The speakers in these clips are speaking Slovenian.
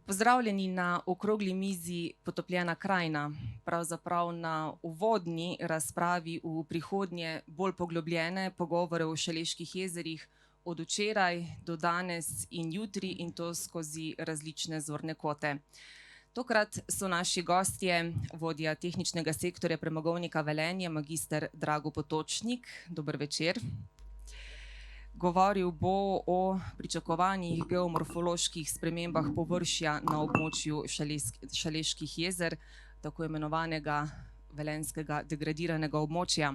Pozdravljeni na okrogli mizi Potopljena krajina, pravzaprav na uvodni razpravi v prihodnje bolj poglobljene pogovore o Šaleških jezerih od včeraj do danes in jutri, in to skozi različne zorne kote. Tokrat so naši gostje vodja tehničnega sektorja Premogovnika Velenje, magister Drago Potočnik. Dober večer. Govoril bo o pričakovanih geomorfoloških spremembah površja na območju Šaleških jezer, tako imenovanega velenjskega degradiranega območja.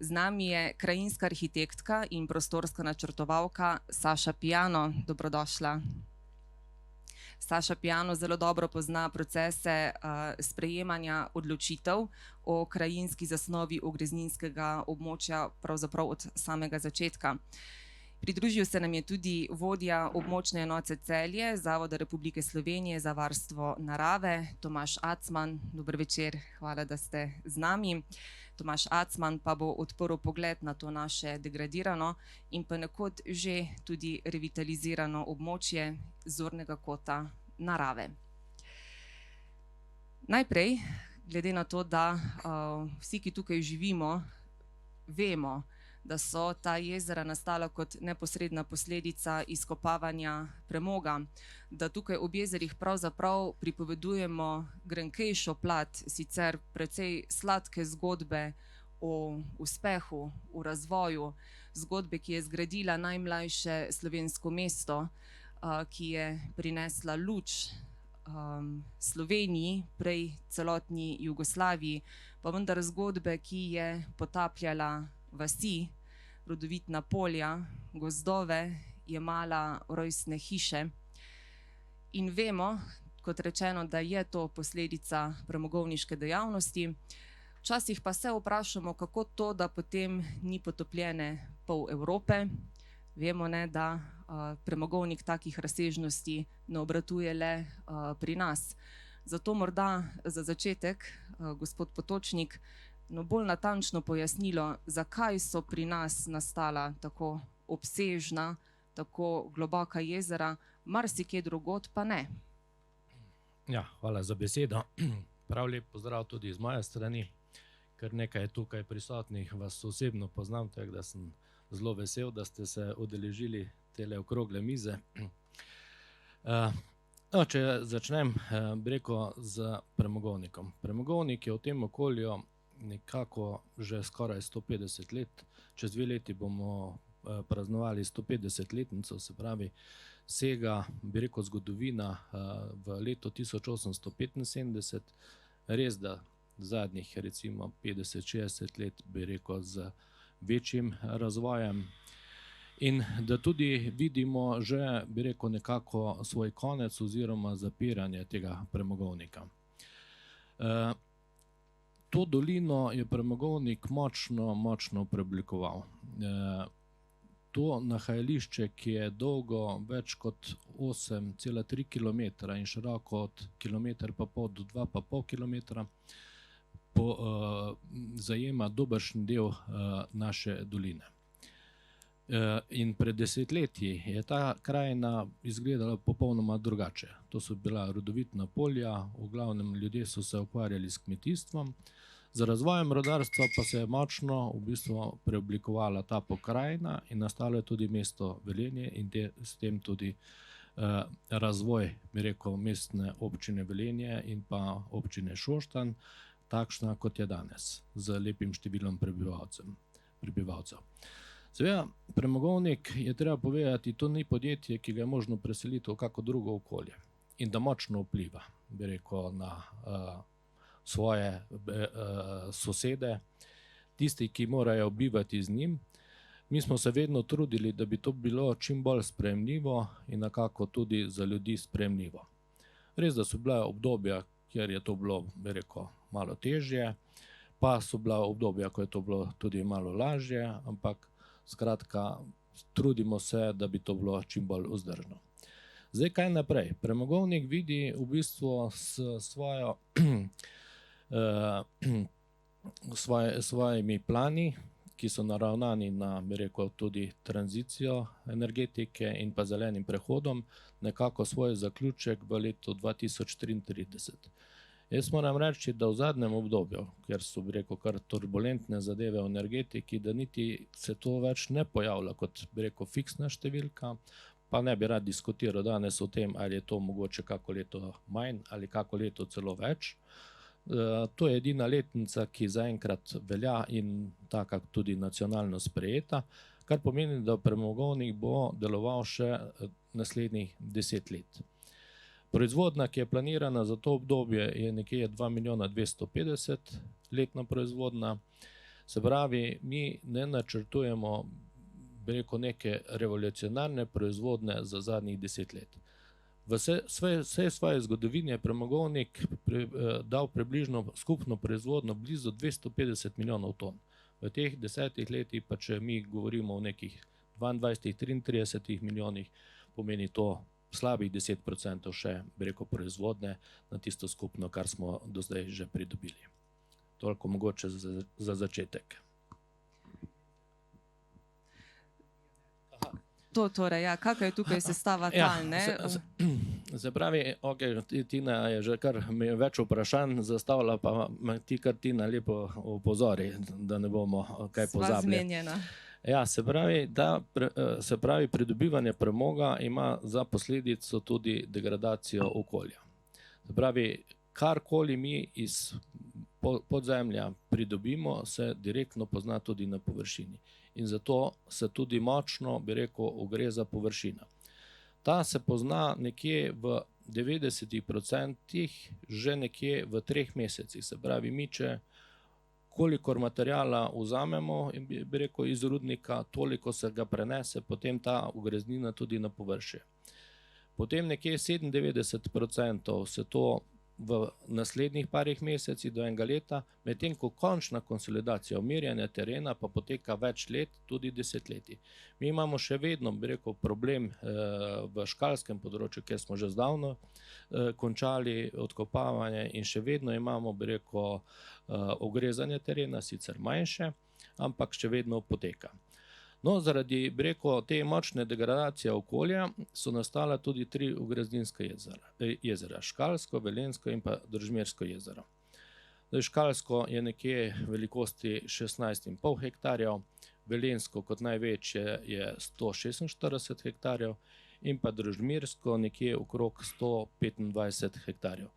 Z nami je krajinska arhitektka in prostorska načrtovalka Saša Piano. Dobrodošla. Saša Piano zelo dobro pozna procese sprejemanja odločitev o krajinski zasnovi ogrezninskega območja pravzaprav od samega začetka. Pridružil se nam je tudi vodja območne enote Celje, Zavoda Republike Slovenije za varstvo narave, Tomaž Acman. Dober večer, hvala, da ste z nami. Tomaž Acman pa bo odprl pogled na to naše degradirano in pa nekod že tudi revitalizirano območje zornega kota narave. Najprej, glede na to, da vsi, ki tukaj živimo, vemo, da so ta jezera nastala kot neposredna posledica izkopavanja premoga, da tukaj ob jezerih pravzaprav pripovedujemo grenkejšo plat, sicer precej sladke zgodbe o uspehu, o razvoju, zgodbe, ki je zgradila najmlajše slovensko mesto, ki je prinesla luč Sloveniji, prej celotni Jugoslaviji, pa vendar zgodbe, ki je potapljala vasi, rodovitna polja, gozdove, jemala rojstne hiše. In vemo, kot rečeno, da je to posledica premogovniške dejavnosti. Včasih pa se vprašamo, kako to, da potem ni potopljene pol Evrope. Vemo, da premogovnik takih razsežnosti ne obratuje le pri nas. Zato morda za začetek, gospod Potočnik, bolj natančno pojasnilo, zakaj so pri nas nastala tako obsežna, tako globoka jezera, marsikje drugod pa ne. Ja, hvala za besedo. Prav lep pozdrav tudi iz moje strani. Kar nekaj tukaj prisotnih vas osebno poznam, tako da sem zelo vesel, da ste se udeležili tele okrogle mize. Če začnem, bi rekel, z premogovnikom. Premogovnik je v tem okolju nekako že skoraj 150 let. Čez 2 leti bomo praznovali 150-letnico, se pravi, sega, bi rekel, zgodovina v leto 1875. Res, da zadnjih recimo 50-60 let, bi rekel, z večjim razvojem. In da tudi vidimo že, bi rekel, nekako svoj konec oziroma zapiranje tega premogovnika. To dolino je premogovnik močno preoblikoval. To nahajališče, ki je dolgo več kot 8,3 km in široko od 1,5 km do 2,5 km, zajema dobršen del naše doline. In pred desetletji je ta krajina izgledala popolnoma drugače. To so bila rodovitna polja, v glavnem ljudje so se ukvarjali s kmetijstvom. Z razvojem rodarstva pa se je močno v bistvu preoblikovala ta pokrajina in nastalo je tudi mesto Velenje in s tem tudi razvoj, bi rekel, mestne občine Velenje in pa občine Šoštanj, takšna kot je danes, z lepim številom prebivalcev. Seveda, premogovnik, je treba povedati, to ni podjetje, ki ga je možno preseliti v kako drugo okolje in da močno vpliva, bi rekel, na svoje sosede, tisti, ki morajo bivati z njim. Mi smo se vedno trudili, da bi to bilo čim bolj sprejemljivo in nekako tudi za ljudi sprejemljivo. Res, da so bila obdobja, kjer je to bilo, bi rekel, malo težje, pa so bila obdobja, ko je to bilo tudi malo lažje, ampak skratka, trudimo se, da bi to bilo čim bolj vzdržno. Zdaj, kaj naprej? Premogovnik vidi v bistvu s svojimi plani, ki so naravnani na, bi rekel, tudi tranzicijo energetike in pa zelenim prehodom, nekako svoj zaključek v letu 2033. Jaz moram reči, da v zadnjem obdobju, ker so, bi rekel, kar turbulentne zadeve v energetiki, da niti se to več ne pojavlja kot, bi rekel, fiksna številka, pa ne bi rad diskutiral danes o tem, ali je to mogoče kako leto manj ali kako leto celo več. To je edina letnica, ki zaenkrat velja in taka tudi nacionalno sprejeta, kar pomeni, da premogovnik bo deloval še naslednjih 10 let. Proizvodnja, ki je planirana za to obdobje, je nekje 2 milijona 250 letna proizvodnja. Se pravi, mi ne načrtujemo, bi rekel, neke revolucionarne proizvodnje za zadnjih 10 let. V vsej svoji zgodovini je premogovnik dal približno skupno proizvodnjo blizu 250 milijonov ton. V teh 10 letih, pa če mi govorimo o nekih 22-33 milijonih, pomeni to slabih 10% še, bi rekel, proizvodnje na tisto skupno, kar smo do zdaj že pridobili. Toliko mogoče za začetek. To torej, ja, kakšna je tukaj sestava tal, ne? Se pravi, Tina je že kar mi več vprašanj zastavila, pa ti kar Tina lepo opozori, da ne bomo kaj pozabili. Sva zmenjena. Ja, se pravi, pridobivanje premoga ima za posledico tudi degradacijo okolja. Se pravi, karkoli mi iz podzemlja pridobimo, se direktno pozna tudi na površini. In zato se tudi močno, bi rekel, ogreza površina. Ta se pozna nekje v 90% že nekje v 3 mesecih. Se pravi, mi če kolikor materijala vzamemo, bi rekel, iz rudnika, toliko se ga prenese potem ta ogreznina tudi na površje. Potem nekje 97% se to v naslednjih parih mesecih do enega leta, medtem ko končna konsolidacija umirjanja terena pa poteka več let, tudi desetletij. Mi imamo še vedno, bi rekel, problem v škalskem področju, kjer smo že zdavno končali odkopavanje in še vedno imamo, bi rekel, ogrezanje terena, sicer manjše, ampak še vedno poteka. No, zaradi, bi rekel, te močne degradacije okolja so nastala tudi 3 ogrezninska jezera, Škalsko, Velenjsko in pa Družmirsko jezero. Škalsko je nekje velikosti 16,5 hektarjev, Velenjsko kot največje je 146 hektarjev in pa Družmirsko nekje okrog 125 hektarjev.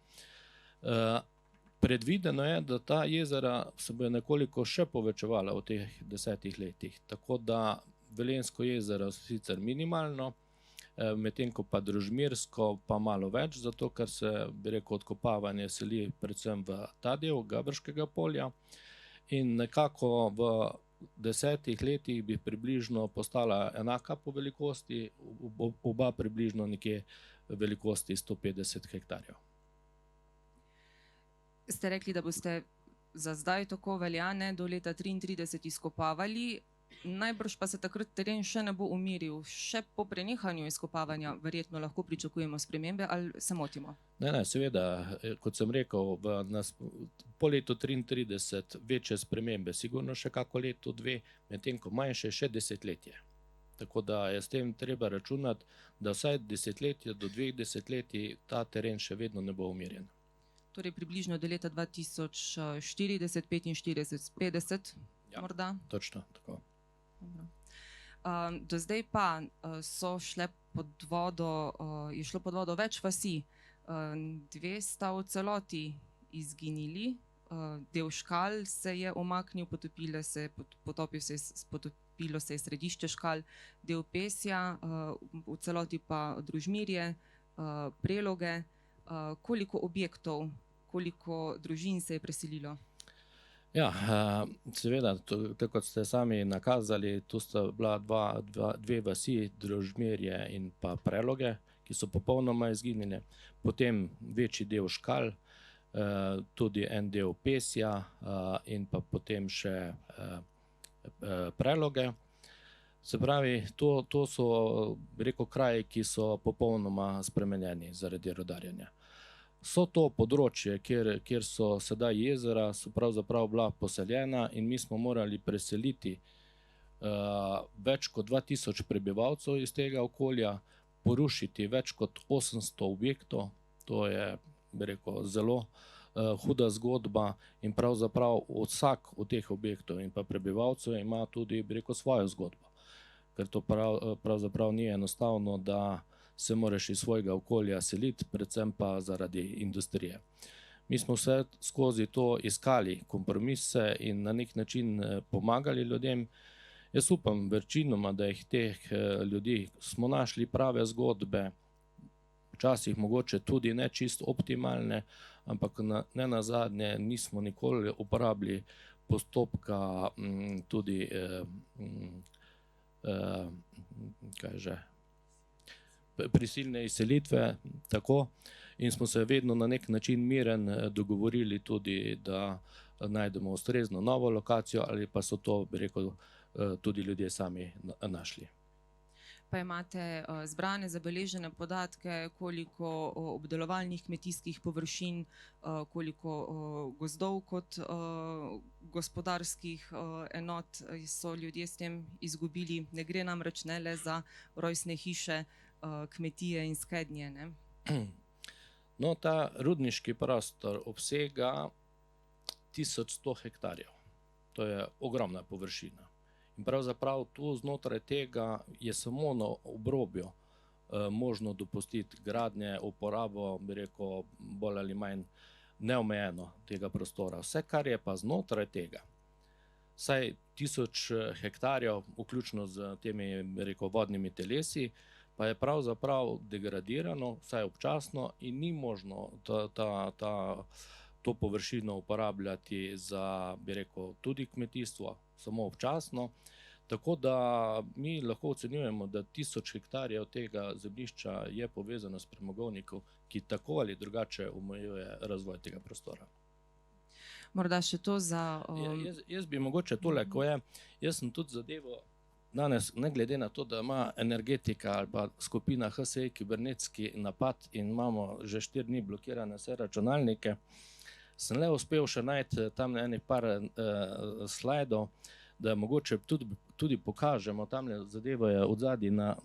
Predvideno je, da ta jezera se bodo nekoliko še povečevala v teh 10 letih, tako da Velenjsko jezero sicer minimalno, medtem ko pa Družmirsko pa malo več, zato ker se, bi rekel, odkopavanje seli predvsem v ta del Gabrškega polja in nekako v 10 letih bi približno postala enaka po velikosti, oba približno nekje velikosti 150 hektarjev. Ste rekli, da boste za zdaj tako veljane do leta 33 izkopavali, najbrž pa se takrat teren še ne bo umiril. Še po prenehanju izkopavanja verjetno lahko pričakujemo spremembe ali se motimo? Ne, seveda, kot sem rekel, po letu 33 večje spremembe, sigurno še kako leto, 2, medtem ko manjše še desetletje. Tako da je s tem treba računati, da vsaj desetletje do 2 desetletij ta teren še vedno ne bo umirjen. Torej približno do leta 2040, 45, 50 morda? Točno, tako. Do zdaj pa so šle pod vodo, je šlo pod vodo več vasi. 2 sta v celoti izginili, del Škal se je umaknil, potopilo se je središče Škal, del Pesja, v celoti pa Družmirje, Preloge. Koliko objektov, koliko družin se je preselilo? Ja, seveda, tako kot ste sami nakazali, tu sta bila 2 vasi, Družmirje in pa Preloge, ki so popolnoma izginile. Potem večji del Škal, tudi en del Pesja in pa potem še Preloge. Se pravi, to so, bi rekel, kraji, ki so popolnoma spremenjeni zaradi rudarjenja. So to področje, kjer so sedaj jezera, so pravzaprav bila poseljena in mi smo morali preseliti več kot 2000 prebivalcev iz tega okolja, porušiti več kot 800 objektov, to je, bi rekel, zelo huda zgodba in pravzaprav vsak od teh objektov in pa prebivalcev ima tudi, bi rekel, svojo zgodbo. Ker to pravzaprav ni enostavno, da se moraš iz svojega okolja seliti, predvsem pa zaradi industrije. Mi smo vse skozi to iskali kompromise in na nek način pomagali ljudem. Jaz upam večinoma, da jih teh ljudi smo našli prave zgodbe, včasih mogoče tudi ne čisto optimalne, ampak ne nazadnje nismo nikoli uporabili postopka tudi prisilne izselitve, tako, in smo se vedno na nek način miren dogovorili tudi, da najdemo ustrezno novo lokacijo ali pa so to, bi rekel, tudi ljudje sami našli. Pa imate zbrane, zabeležene podatke, koliko obdelovalnih kmetijskih površin, koliko gozdov kot gospodarskih enot so ljudje s tem izgubili. Ne gre namreč ne le za rojstne hiše, kmetije in skednje, ne? No, ta rudniški prostor obsega 1100 hektarjev. To je ogromna površina. In pravzaprav tu znotraj tega je samo na obrobju možno dopustiti gradnje, uporabo, bi rekel, bolj ali manj neomejeno tega prostora. Vse, kar je pa znotraj tega, vsaj 1000 hektarjev, vključno z temi, bi rekel, vodnimi telesi, pa je pravzaprav degradirano, vsaj občasno, in ni možno to površino uporabljati za, bi rekel, tudi kmetijstvo, samo občasno. Tako da mi lahko ocenjujemo, da 1000 hektarjev tega zemljišča je povezano s premogovnikom, ki tako ali drugače omejuje razvoj tega prostora. Morda še to za... Jaz bi mogoče tole, ko je, jaz sem tudi zadevo danes, ne glede na to, da ima energetika ali pa skupina HSE kibernetski napad in imamo že 4 dni blokirane vse računalnike, sem le uspel še najti tam ene par slajdov, da mogoče tudi pokažemo, tamle zadeva je odzadaj na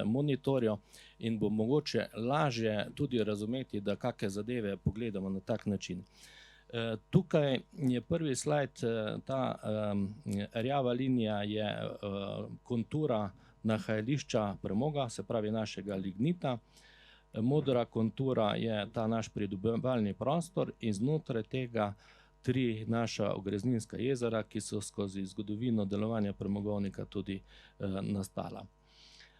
monitorju in bo mogoče lažje tudi razumeti, da kakšne zadeve pogledamo na tak način. Tukaj je prvi slajd, ta rjava linija je kontura nahajališča premoga, se pravi našega lignita. Modra kontura je ta naš pridobivalni prostor in znotraj tega 3 naša ogrezninska jezera, ki so skozi zgodovino delovanja premogovnika tudi nastala.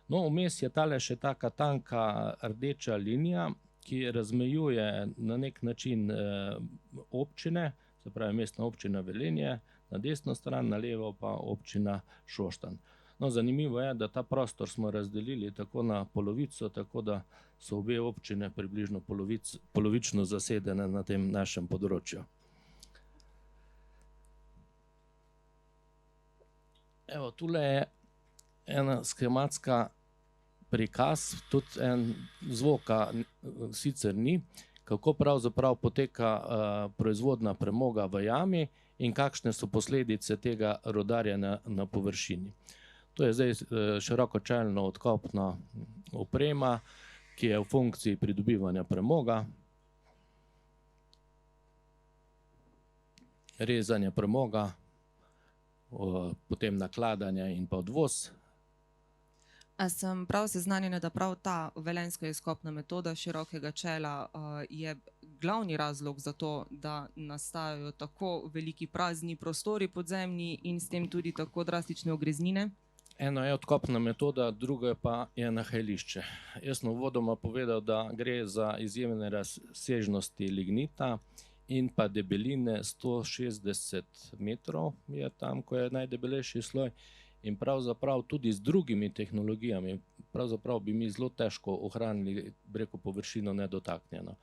No, vmes je tale še taka tanka rdeča linija, ki razmejuje na nek način občine, se pravi mestna občina Velenje, na desno stran, na levo pa občina Šoštanj. No, zanimivo je, da ta prostor smo razdelili tako na polovico, tako da so obe občine približno polovično zasedene na tem našem področju. Evo, tule je ena schematska prikaz, tudi en zvoka sicer ni, kako pravzaprav poteka proizvodnja premoga v jami in kakšne so posledice tega rudarjenja na površini. To je zdaj širokočeljno odkopna oprema, ki je v funkciji pridobivanja premoga, rezanje premoga, potem nakladanje in pa odvoz. A sem prav seznanjena, da prav ta velenjska izkopna metoda širokega čela je glavni razlog za to, da nastajajo tako veliki prazni prostori podzemni in s tem tudi tako drastične ogreznine? Eno je odkopna metoda, drugo pa je nahajališče. Jaz sem uvodoma povedal, da gre za izjemne razsežnosti lignita in pa debeline 160 metrov je tam, ko je najdebelejši sloj. In pravzaprav tudi z drugimi tehnologijami, pravzaprav bi mi zelo težko ohranili, bi rekel, površino nedotaknjeno.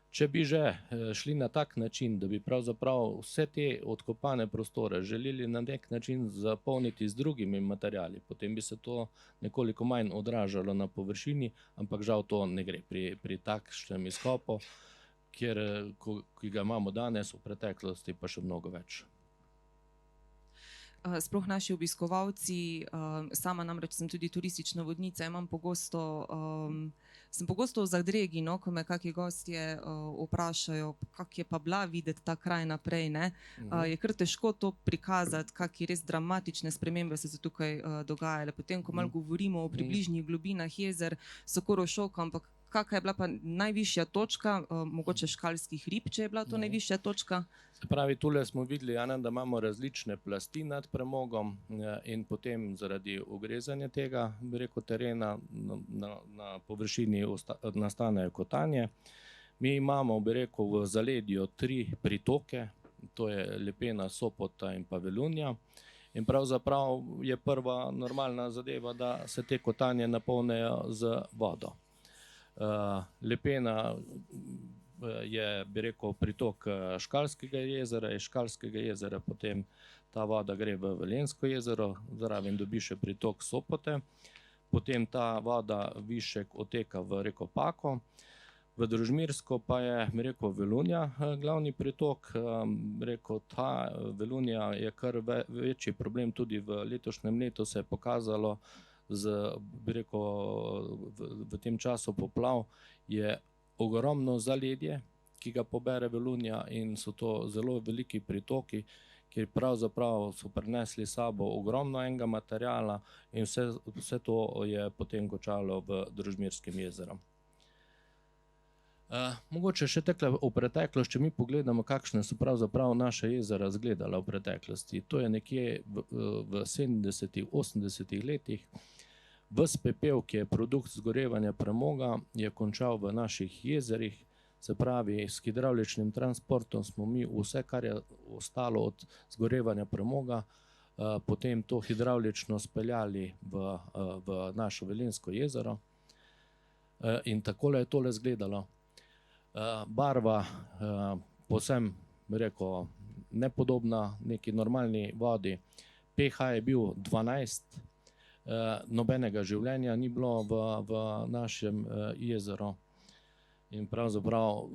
Če bi že šli na tak način, da bi pravzaprav vse te odkopane prostore želeli na nek način zapolniti z drugimi materiali, potem bi se to nekoliko manj odražalo na površini, ampak žal to ne gre pri takšnem izkopu, ki ga imamo danes, v preteklosti pa še mnogo več. Sploh naši obiskovalci, sama namreč sem tudi turistična vodnica, sem pogosto v zadregi, no, ko me kaki gostje vprašajo, kak je pa bila videti ta kraj naprej, ne. Je kar težko to prikazati, kaki res dramatične spremembe so se tukaj dogajale. Potem, ko malo govorimo o približnih globinah jezer, so kar v šoku, ampak kaka je bila pa najvišja točka, mogoče Škalski hrib, če je bila to najvišja točka? Se pravi, tule smo videli, da imamo različne plasti nad premogom in potem zaradi ogrezanja tega, bi rekel, terena na površini nastanejo kotanje. Mi imamo, bi rekel, v zaledju 3 pritoke, to je Lepena, Sopota in pa Velunja. In pravzaprav je prva normalna zadeva, da se te kotanje napolnejo z vodo. Lepena je, bi rekel, pritok Škalskega jezera, iz Škalskega jezera potem ta voda gre v Velenjsko jezero, zraven dobi še pritok Sopote, potem ta voda višek odteka v reko Pako, v Družmirsko pa je, bi rekel, Velunja glavni pritok. Rekel, ta Velunja je kar večji problem, tudi v letošnjem letu se je pokazalo, bi rekel, v tem času poplav je ogromno zaledje, ki ga pobere Velunja, in so to zelo veliki pritoki, ki pravzaprav so prinesli sabo ogromno enega materiala in vse to je potem končalo v Družmirskem jezeru. Mogoče še takole v preteklost, če mi pogledamo, kakšne so pravzaprav naša jezera izgledala v preteklosti. To je nekje v 70., 80. letih. Ves pepel, ki je produkt zgorevanja premoga, je končal v naših jezerih, se pravi, s hidravličnim transportom smo mi vse, kar je ostalo od zgorevanja premoga, potem to hidravlično speljali v našo Velenjsko jezero. In takole je tole izgledalo. Barva povsem, bi rekel, nepodobna neki normalni vodi. pH je bil 12, nobenega življenja ni bilo v našem jezeru in pravzaprav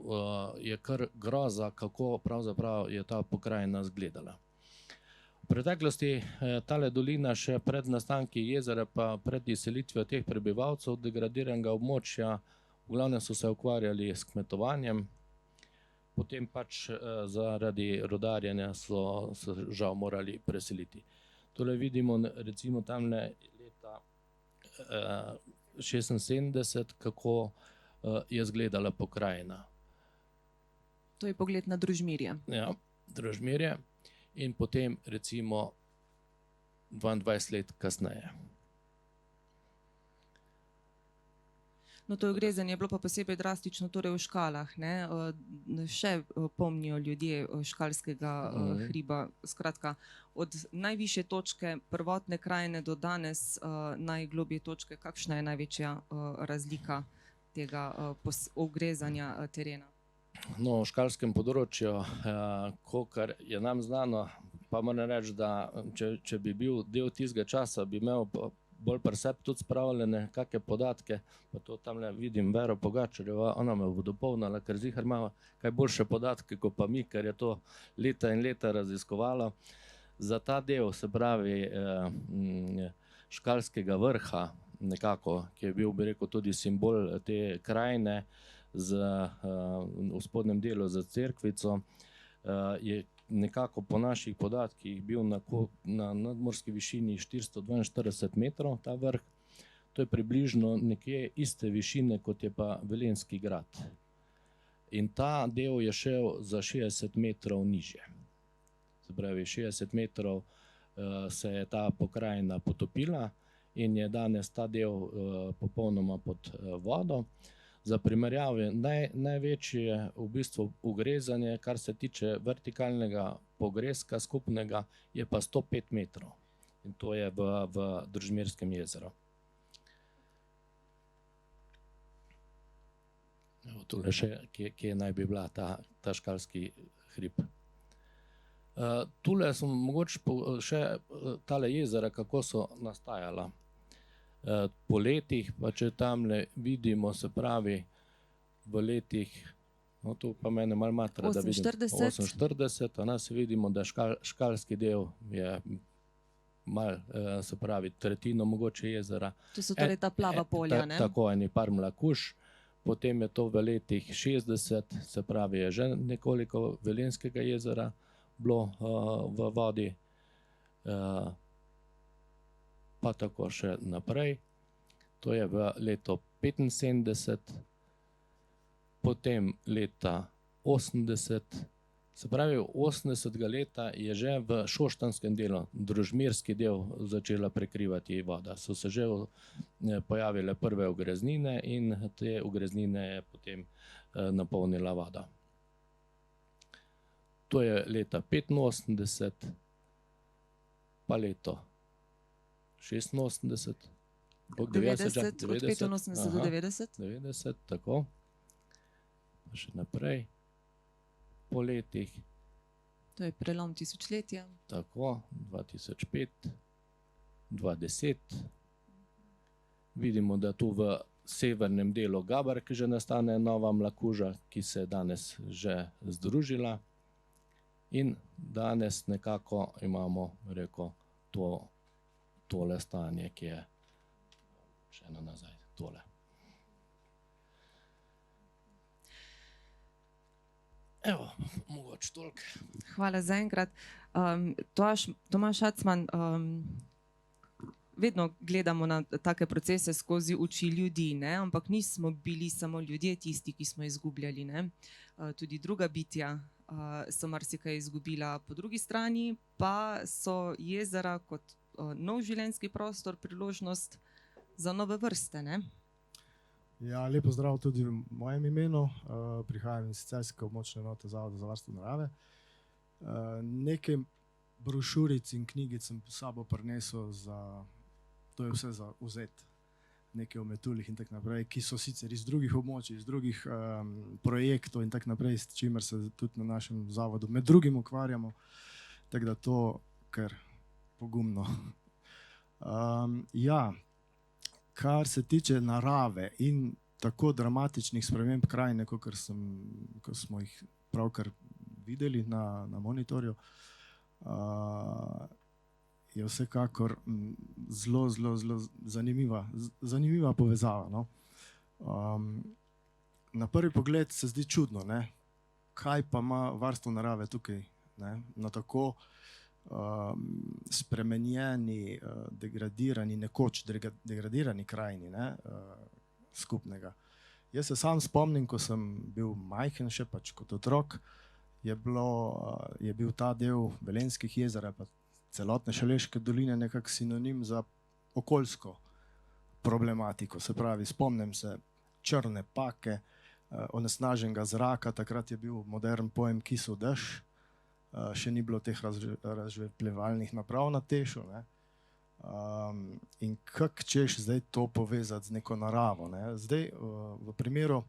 je kar groza, kako pravzaprav je ta pokrajina izgledala. V preteklosti tale dolina še pred nastanki jezera pa pred izselitvijo teh prebivalcev degradiranega območja v glavnem so se ukvarjali s kmetovanjem, potem pač zaradi rudarjenja so se žal morali preseliti. Tole vidimo recimo tamle leta 76, kako je izgledala pokrajina. To je pogled na Družmirje. Ja, Družmirje in potem recimo 22 let kasneje. No, to ogrezanje je bilo pa posebej drastično torej v Škalah, ne? Še pomnijo ljudje Škalskega hriba, skratka, od najvišje točke prvotne krajine do danes najgloblje točke, kakšna je največja razlika tega ogrezanja terena? No, v škalskem področju, kakor je nam znano, pa moram reči, da če bi bil del tistega časa, bi imel bolj pri sebi tudi spravljene kake podatke, pa to tamle vidim Vero Pogačarjevo, ona me bo dopolnila, ker ziher ima kaj boljše podatke kot pa mi, ker je to leta in leta raziskovala. Za ta del, se pravi, Škalskega vrha nekako, ki je bil, bi rekel, tudi simbol te krajine v spodnjem delu za cerkvico, je nekako po naših podatkih bil na nadmorski višini 442 metrov ta vrh. To je približno nekje iste višine, kot je pa Velenjski grad. In ta del je šel za 60 metrov nižje. Se pravi, 60 metrov se je ta pokrajina potopila in je danes ta del popolnoma pod vodo. Za primerjavo, največje v bistvu ugrezanje, kar se tiče vertikalnega pogreska skupnega, je pa 105 metrov. In to je v Družmirskem jezeru. Evo tule še, kje naj bi bila ta Škalski hrib. Tule sem mogoče še tale jezera, kako so nastajala. Po letih, pa če tamle vidimo, se pravi, v letih No, tu pa mene malo matra, da vidim. 48. 48, a nas vidimo, da škalski del je malo, se pravi, tretjino mogoče jezera. To so torej ta plava polja, ne? Tako, eni par mlakuž. Potem je to v letih 60, se pravi, je že nekoliko Velenjskega jezera bilo v vodi. Pa tako še naprej. To je v leto 75, potem leta 80, se pravi 80. leta je že v šoštanskem delu, družmirski del, začela prekrivati voda. So se že pojavile prve ogreznine in te ogreznine je potem napolnila voda. To je leta 85, pa leto 86, 90, od 85 do 90. 90, tako. Pa še naprej. Po letih, To je prelom tisočletja. tako, 2005, 2010. Vidimo, da tu v severnem delu Gaberke že nastane nova mlakuža, ki se je danes že združila. In danes nekako imamo, rekel, tole stanje, ki je še eno nazaj, tole. Evo, mogoče toliko. Hvala zaenkrat. Tomaž Šacman, vedno gledamo na take procese skozi oči ljudi, ne? Ampak nismo bili samo ljudje tisti, ki smo izgubljali, ne? Tudi druga bitja so marsikaj izgubila. Po drugi strani pa so jezera kot nov življenjski prostor, priložnost za nove vrste, ne? Ja, lepo zdrav tudi v mojem imenu. Prihajam iz celjske območne enote Zavoda za varstvo narave. Nekaj brošuric in knjigic sem s sabo prinesel to je vse za vzeti, nekaj o metuljih in tako naprej, ki so sicer iz drugih območij, iz drugih projektov in tako naprej, s čimer se tudi na našem zavodu med drugim ukvarjamo. Tako da to kar pogumno. Ja, kar se tiče narave in tako dramatičnih sprememb krajine, kot smo jih pravkar videli na monitorju, je vsekakor zelo zanimiva povezava, no. Na prvi pogled se zdi čudno, ne, kaj pa ima varstvo narave tukaj, ne, na tako spremenjeni, degradirani, nekoč degradirani krajini, ne, skupnega. Jaz se sam spomnim, ko sem bil majhen še pač kot otrok, je bil ta del Velenjskih jezer pa celotne Šaleške doline nekako sinonim za okoljsko problematiko. Se pravi, spomnim se črne pake, onesnaženega zraka, takrat je bil modern pojem kisel dež, še ni bilo teh razžvepljevalnih naprav na Tešu, ne. In kako češ zdaj to povezati z neko naravo, ne. Zdaj v primeru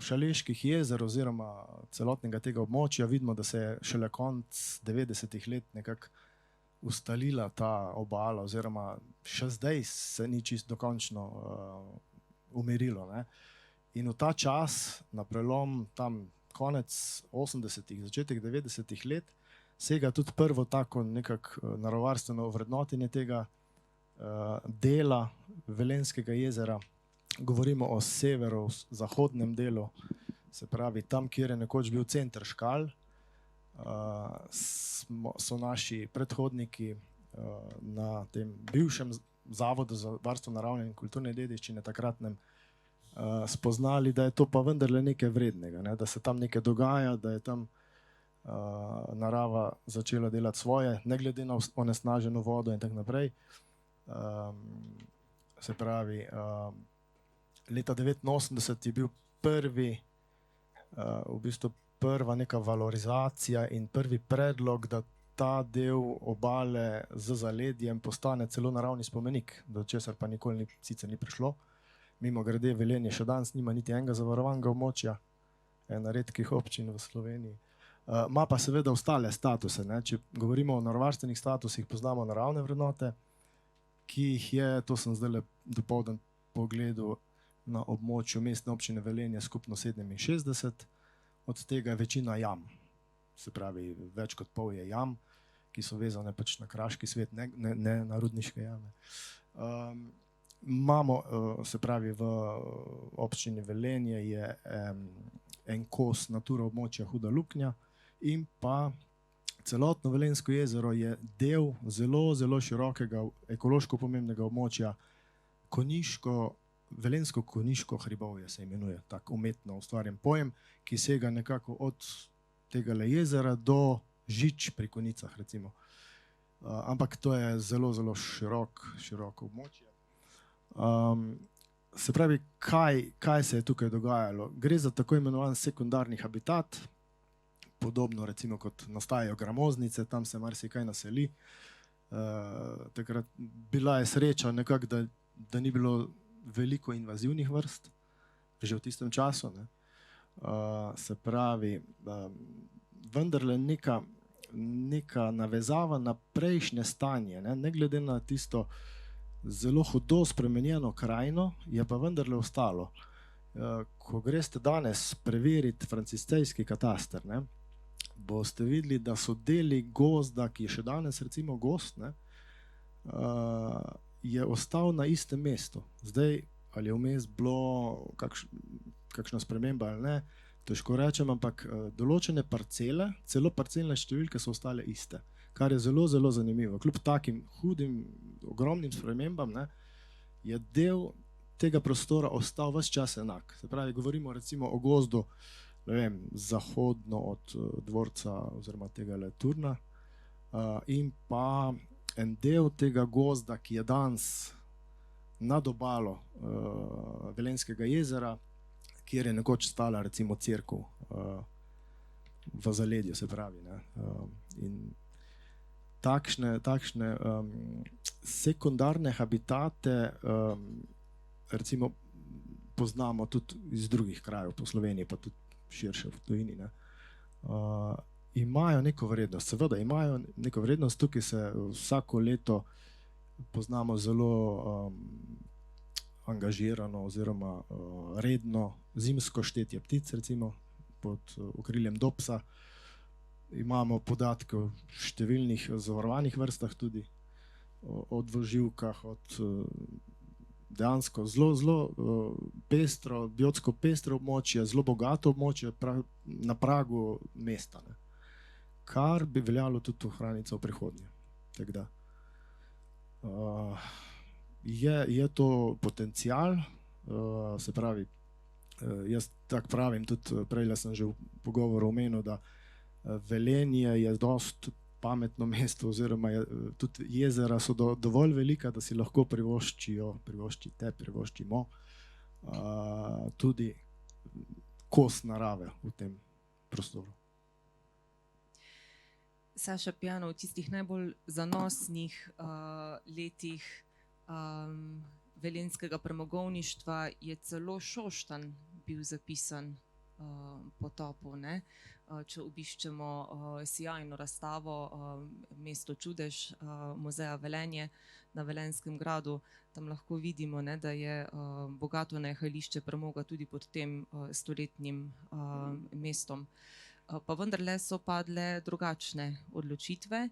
Šaleških jezer oziroma celotnega tega območja vidimo, da se je šele konec 90. let nekako ustalila ta obala oziroma še zdaj se ni čisto dokončno umirilo, ne. In v ta čas, na prelom tam konec 80., začetek 90. let, sega tudi prvo tako nekako naravovarstveno ovrednotenje tega dela Velenjskega jezera. Govorimo o severozahodnem delu, se pravi tam, kjer je nekoč bil center Škal, so naši predhodniki na tem bivšem Zavodu za varstvo naravne in kulturne dediščine takratnem spoznali, da je to pa vendarle nekaj vrednega, ne, da se tam nekaj dogaja, da je tam narava začela delati svoje, ne glede na onesnaženo vodo in tako naprej. Se pravi, leta 89 je bil prva neka valorizacija in prvi predlog, da ta del obale z zaledjem postane celo naravni spomenik, do česar pa nikoli sicer ni prišlo. Mimogrede, Velenje še danes nima niti enega zavarovanega območja, ena redkih občin v Sloveniji. Ma pa seveda ostale statuse, ne. Če govorimo o naravovarstvenih statusih, poznamo naravne vrednote, ki jih je, to sem zdajle dopoldan pogledal, na območju mestne občine Velenje skupno 67, od tega je večina jam. Se pravi, več kot pol je jam, ki so vezane pač na kraški svet, ne na rudniške jame. Imamo, se pravi, v občini Velenje je en kos Natura območja Huda Luknja in pa celotno Velenjsko jezero je del zelo širokega ekološko pomembnega območja Velenjsko Konjiško hribovje se imenuje, tak umetno ustvarjen pojem, ki sega nekako od tegale jezera do Žič pri Konjicah, recimo. Ampak to je zelo široko območje. Se pravi, kaj se je tukaj dogajalo? Gre za tako imenovan sekundarni habitat, podobno recimo kot nastajajo gramoznice, tam se marsikaj naseli. Takrat bila je sreča nekako, da ni bilo veliko invazivnih vrst, že v tistem času, ne. Se pravi, vendarle neka navezava na prejšnje stanje, ne glede na tisto zelo hudo spremenjeno krajino, je pa vendarle ostalo. Ko greste danes preveriti franciskejski kataster, ne, boste videli, da so deli gozda, ki je še danes recimo gozd, ne, je ostal na istem mestu. Zdaj, ali je vmes bilo kakšna sprememba ali ne, težko rečem, ampak določene parcele, celo parcelne številke so ostale iste, kar je zelo zanimivo. Kljub takim hudim, ogromnim spremembam, ne, je del tega prostora ostal ves čas enak. Se pravi, govorimo recimo o gozdu, ne vem, zahodno od dvorca oziroma tegale Turna, in pa en del tega gozda, ki je danes nad obalo Velenjskega jezera, kjer je nekoč stala recimo cerkev v zaledju, se pravi, ne. In takšne sekundarne habitate recimo poznamo tudi iz drugih krajev po Sloveniji, pa tudi širše v tujini, ne. Imajo neko vrednost, seveda imajo neko vrednost, tukaj se vsako leto poznamo zelo angažirano oziroma redno zimsko štetje ptic, recimo pod okriljem Dopsa. Imamo podatke o številnih zavarovanih vrstah tudi, o dvoživkah, od dejansko zelo pestro, biotsko pestro območje, zelo bogato območje na pragu mesta, ne. Kar bi veljalo tudi ohraniti v prihodnje. Tako da je to potencial, se pravi, jaz tako pravim, tudi prejle sem že v pogovoru omenil, da Velenje je dosti pametno mesto oziroma tudi jezera so dovolj velika, da si lahko privoščimo tudi kos narave v tem prostoru. Saša Piano, v tistih najbolj zanosnih letih velenjskega premogovništva je celo Šoštanj bil zapisan potopu, ne. Če obiščemo sijajno razstavo Mesto čudež muzeja Velenje na Velenjskem gradu, tam lahko vidimo, ne, da je bogato nahajališče premoga tudi pod tem stoletnim mestom. Pa vendarle so padle drugačne odločitve,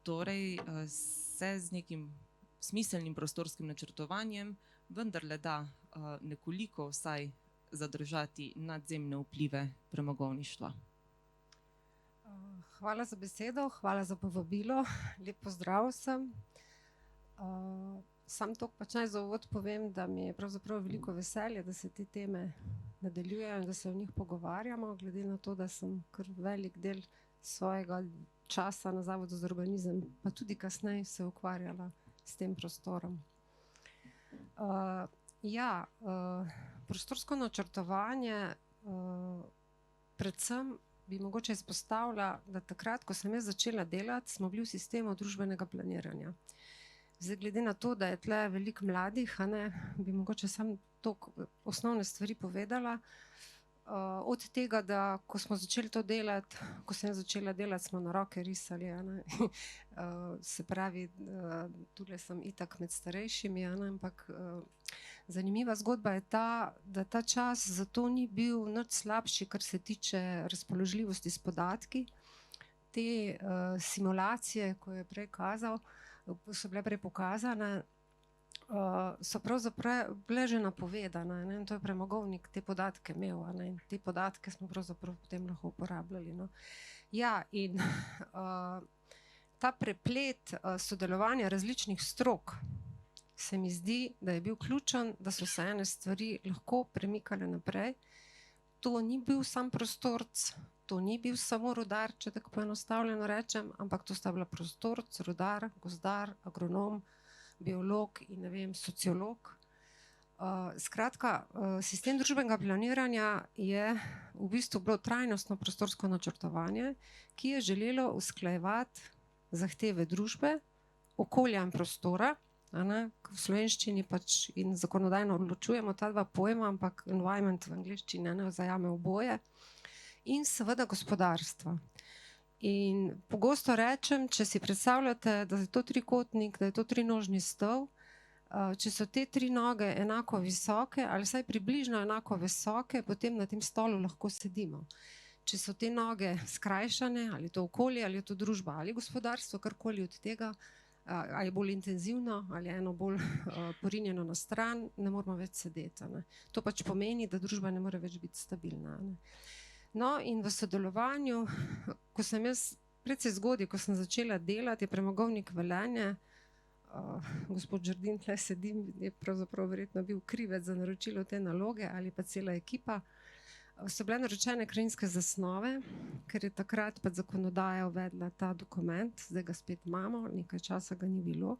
torej se z nekim smiselnim prostorskim načrtovanjem vendarle da nekoliko vsaj zadržati nadzemne vplive premogovništva. Hvala za besedo, hvala za povabilo, lep pozdrav vsem. Sam toliko pač naj za uvod povem, da mi je pravzaprav veliko veselje, da se te teme nadaljujejo in da se o njih pogovarjamo, glede na to, da sem kar velik del svojega časa na Zavodu za urbanizem, pa tudi kasneje se ukvarjala s tem prostorom. Prostorsko načrtovanje predvsem bi mogoče izpostavila, da takrat, ko sem jaz začela delati, smo bili v sistemu družbenega planiranja. Zdaj, glede na to, da je tle veliko mladih, bi mogoče samo toliko osnovne stvari povedala. Od tega, da ko smo začeli to delati, ko sem začela delati, smo na roke risali, se pravi, tule sem itak med starejšimi, ampak Zanimiva zgodba je ta, da ta čas zato ni bil nič slabši, kar se tiče razpoložljivosti s podatki. Te simulacije, ko je prej kazal, so bile prej pokazane, so pravzaprav bile že napovedane, ne? In to je premogovnik te podatke imel, ne? In te podatke smo pravzaprav potem lahko uporabljali, no. Ja, in ta preplet sodelovanja različnih strok se mi zdi, da je bil ključen, da so se ene stvari lahko premikale naprej. To ni bil sam prostorc, to ni bil samo rudar, če tako poenostavljeno rečem, ampak to sta bila prostorc, rudar, gozdar, agronom, biolog in ne vem, sociolog. Skratka, sistem družbenega planiranja je v bistvu bilo trajnostno prostorsko načrtovanje, ki je želelo usklajevati zahteve družbe, okolja in prostora. V slovenščini pač in zakonodajno odločujemo ta dva pojma, ampak environment v angleščini ne zajame oboje. In seveda gospodarstva. In pogosto rečem, če si predstavljate, da je to trikotnik, da je to trinožni stol, če so te tri noge enako visoke ali vsaj približno enako visoke, potem na tem stolu lahko sedimo. Če so te noge skrajšane, ali to okolje, ali je to družba, ali gospodarstvo, karkoli od tega, ali bolj intenzivno, ali eno bolj porinjeno na stran, ne moramo več sedeti. Ne. To pač pomeni, da družba ne more več biti stabilna. Ne. No, in v sodelovanju, ko sem jaz precej zgodaj, ko sem začela delati, je premogovnik Velenje, gospod Žerdin tle sedim, je pravzaprav verjetno bil krivec za naročilo te naloge ali pa cela ekipa, so bile naročene krajinske zasnove, ker je takrat pa zakonodaja uvedla ta dokument, zdaj ga spet imamo, nekaj časa ga ni bilo.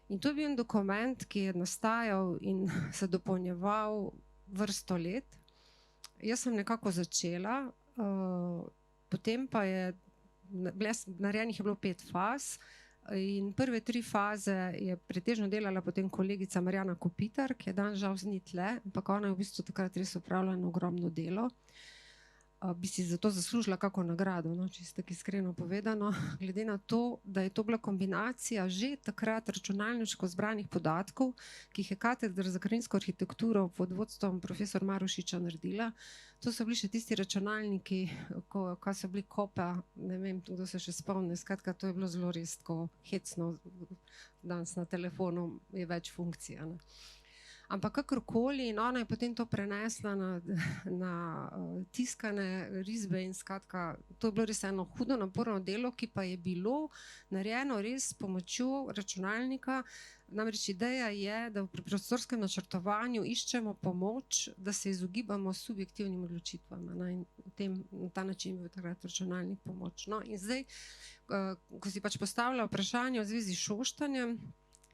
In to je bil en dokument, ki je nastajal in se dopolnjeval vrsto let. Jaz sem nekako začela, potem pa je, narejenih je bilo 5 faz, in prve 3 faze je pretežno delala potem kolegica Marjana Kopitar, ki je danes žal ni tle, ampak ona je v bistvu takrat res opravila ogromno delo. Bi si za to zaslužila kako nagrado, no, čisto tako iskreno povedano, glede na to, da je to bila kombinacija že takrat računalniško zbranih podatkov, ki jih je katedra za krajinsko arhitekturo pod vodstvom profesor Marušiča naredila. To so bili še tisti računalniki, ko so bili kopa, ne vem, kdo se še spomni, skratka, to je bilo zelo res tako hecno, danes na telefonu je več funkcij, ne. Ampak kakorkoli, in ona je potem to prenesla na tiskane risbe in skratka, to je bilo res eno hudo naporno delo, ki pa je bilo narejeno res s pomočjo računalnika. Namreč ideja je, da pri prostorskem načrtovanju iščemo pomoč, da se izogibamo subjektivnim odločitvam. In na ta način je bil takrat računalnik pomoč. No, in zdaj, ko si pač postavlja vprašanje v zvezi s Šoštanjem,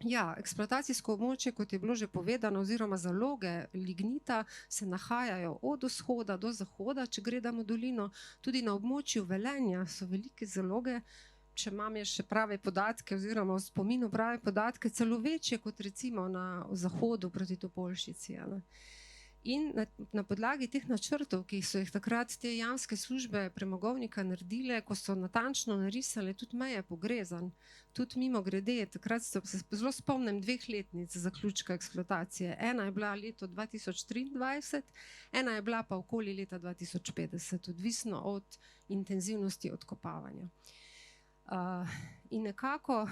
ja, eksploatacijsko območje, kot je bilo že povedano, oziroma zaloge lignita se nahajajo od vzhoda do zahoda, če gledamo dolino. Tudi na območju Velenja so velike zaloge, če imam še prave podatke oziroma v spominu prave podatke, celo večje kot recimo na zahodu proti Topolšici. In na podlagi teh načrtov, ki so jih takrat te jamske službe premogovnika naredile, ko so natančno narisale tudi meje pogrezanj, tudi mimo grede, takrat se zelo spomnim 2 letnic zaključka eksploatacije. Ena je bila leto 2023, ena je bila pa okoli leta 2050, odvisno od intenzivnosti odkopavanja. In nekako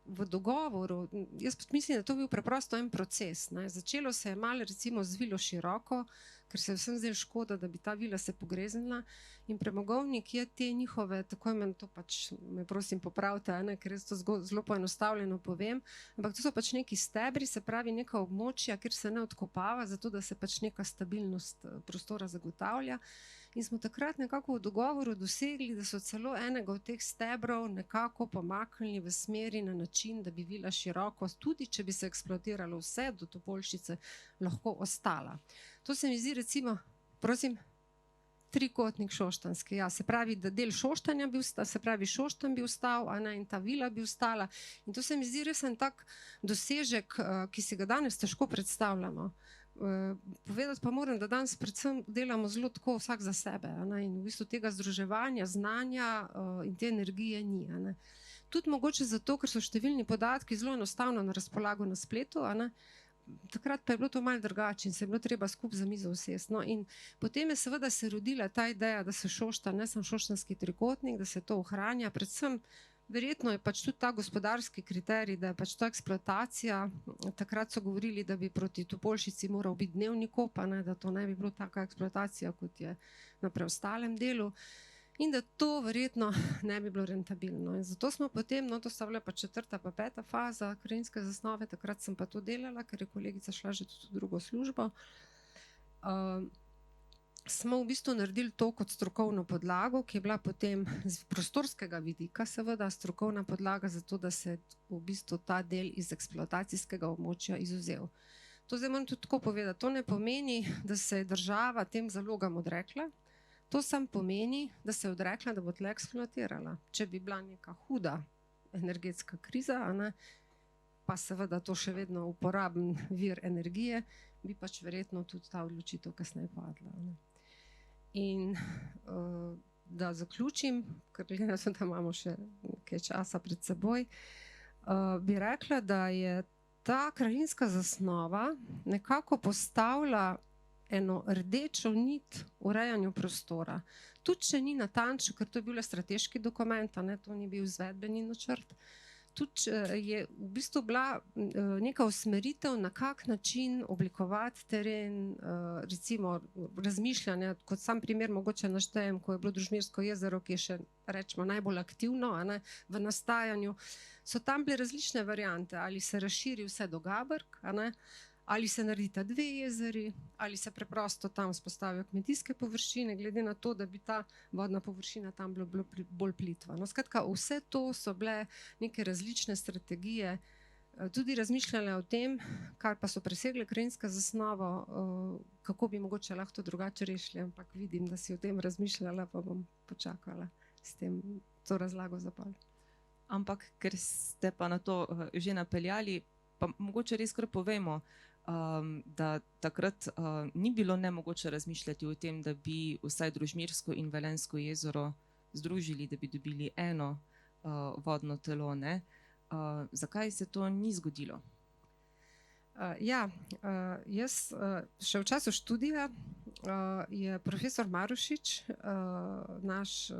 v dogovoru, jaz mislim, da to je bil preprosto en proces. Ne. Začelo se je malo recimo z vilo široko, ker se je vsem zdaj škoda, da bi ta vila se pogreznila, in premogovnik je te njihove, tako imen, to pač me prosim popravite, ne, ker jaz to zelo poenostavljeno povem, ampak to so pač neki stebri, se pravi neka območja, kjer se ne odkopava, zato da se pač neka stabilnost prostora zagotavlja. In smo takrat nekako v dogovoru dosegli, da so celo enega od teh stebrov nekako pomaknili v smeri na način, da bi vila široko, tudi če bi se eksploatiralo vse do Topolšice, lahko ostala. To se mi zdi recimo, prosim, trikotnik šoštanski. Ja, se pravi, da del Šoštanja bi ostal, se pravi Šoštanj bi ostal, in ta vila bi ostala. In to se mi zdi res en tak dosežek, ki si ga danes težko predstavljamo. Povedati pa moram, da danes predvsem delamo zelo tako vsak za sebe, in v bistvu tega združevanja, znanja in te energije ni. Tudi mogoče zato, ker so številni podatki zelo enostavno na razpolago na spletu, takrat pa je bilo to malo drugače in se je bilo treba skupaj za mizo usesti. No, in potem je seveda se rodila ta ideja, da se Šoštanj, ne samo Šoštanjski trikotnik, da se to ohranja, predvsem verjetno je pač tudi ta gospodarski kriterij, da je pač to eksploatacija. Takrat so govorili, da bi proti Topolšici moral biti dnevni kop, da to ne bi bilo taka eksploatacija, kot je na preostalem delu. In da to verjetno ne bi bilo rentabilno. In zato smo potem, no to sta bila pa 4. pa 5. faza krajinske zasnove, takrat sem pa to delala, ker je kolegica šla že tudi v drugo službo. Smo v bistvu naredili to kot strokovno podlago, ki je bila potem z prostorskega vidika seveda strokovna podlaga za to, da se v bistvu ta del iz eksploatacijskega območja izvzel. To zdaj moram tudi tako povedati, to ne pomeni, da se je država tem zalogam odrekla. To samo pomeni, da se je odrekla, da bo tle eksploatirala. Če bi bila neka huda energetska kriza, pa seveda to še vedno uporaben vir energije, bi pač verjetno tudi ta odločitev kasneje padla. In da zaključim, ker glede na to, da imamo še nekaj časa pred seboj, bi rekla, da je ta krajinska zasnova nekako postavlja eno rdečo nit urejanju prostora. Tudi če ni natančno, ker to je bil strateški dokument, to ni bil izvedbeni načrt. Tudi je v bistvu bila neka usmeritev, na kak način oblikovati teren, recimo razmišljanja, kot sam primer mogoče naštejem, ko je bilo Družmirsko jezero, ki je še rečemo najbolj aktivno v nastajanju, so tam bile različne variante, ali se razširi vse do Gabrk, ali se naredita 2 jezeri, ali se preprosto tam vzpostavijo kmetijske površine, glede na to, da bi ta vodna površina tam bila bolj plitva. No, skratka, vse to so bile neke različne strategije, tudi razmišljale o tem, kar pa so presegle krajinsko zasnovo, kako bi mogoče lahko to drugače rešili, ampak vidim, da si o tem razmišljala, pa bom počakala s tem to razlago za pol. Ampak, ker ste pa na to že napeljali, pa mogoče res kar povemo, da takrat ni bilo nemogoče razmišljati o tem, da bi vsaj Družmirsko in Velenjsko jezero združili, da bi dobili eno vodno telo, ne? Zakaj se to ni zgodilo? Jaz še v času študija je profesor Marušič, naš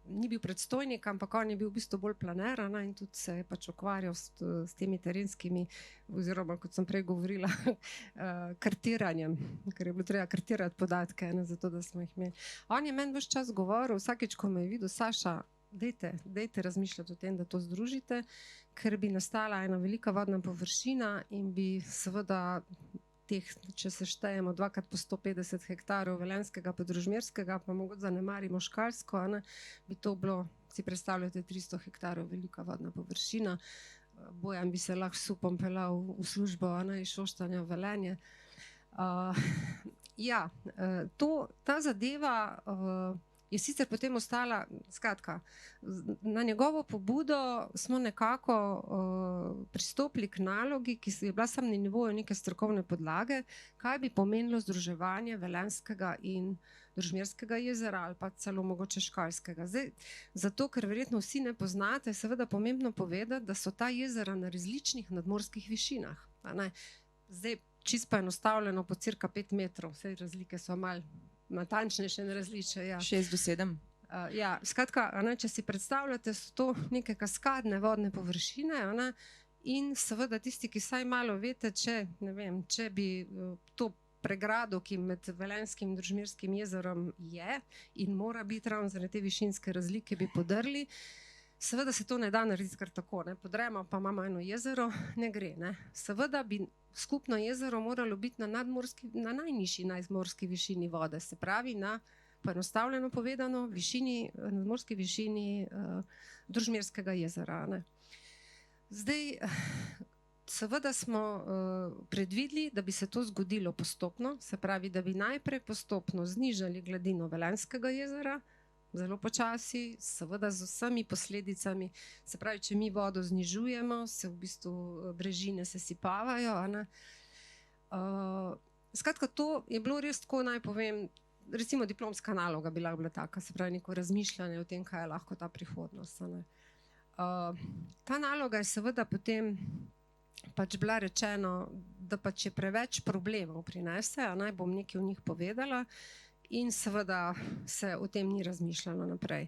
ni bil predstojnik, ampak on je bil v bistvu bolj planer in tudi se je pač ukvarjal s temi terenskimi, oziroma kot sem prej govorila, kartiranjem, ker je bilo treba kartirati podatke, zato da smo jih imeli. On je meni ves čas govoril, vsakeč, ko me je videl, Saša, dajte razmišljati o tem, da to združite, ker bi nastala ena velika vodna površina in bi seveda če se štejemo 2x po 150 hektarov Velenjskega pa Družmirskega, pa mogoče zanemarimo Škalsko, bi to bilo, si predstavljate, 300 hektarov velika vodna površina. Bojan bi se lahko s supom peljal v službo iz Šoštanja v Velenje. Ta zadeva je sicer potem ostala, skratka, na njegovo pobudo smo nekako pristopili k nalogi, ki je bila samo na nivoju neke strokovne podlage, kaj bi pomenilo združevanje Velenjskega in Družmirskega jezera ali pa celo mogoče Škalskega. Zdaj, zato, ker verjetno vsi ne poznate, je seveda pomembno povedati, da so ta jezera na različnih nadmorskih višinah. Zdaj, čisto pa enostavljeno po cirka 5 metrov, vse razlike so malo natančnejše in različne. 6 do 7. Skratka, če si predstavljate, so to neke kaskadne vodne površine in seveda tisti, ki saj malo veste, če bi to pregrado, ki med Velenjskim in Družmirskim jezerom je in mora biti ravno zaradi te višinske razlike, bi podrli. Seveda se to ne da narediti kar tako, podremo pa imamo eno jezero, ne gre. Seveda bi skupno jezero moralo biti na najnižji nadmorski višini vode, se pravi na, poenostavljeno povedano, nadmorski višini Družmirskega jezera. Zdaj, seveda smo predvideli, da bi se to zgodilo postopno, se pravi, da bi najprej postopno znižali gladino Velenjskega jezera, zelo počasi, seveda z vsemi posledicami. Se pravi, če mi vodo znižujemo, se v bistvu brežine sesipavajo. Skratka, to je bilo res tako, naj povem, recimo diplomska naloga bi lahko bila taka, se pravi, neko razmišljanje o tem, kaj je lahko ta prihodnost. Ta naloga je seveda potem pač bila rečeno, da pač je preveč problemov prinese, a naj bom nekaj o njih povedala, in seveda se o tem ni razmišljalo naprej.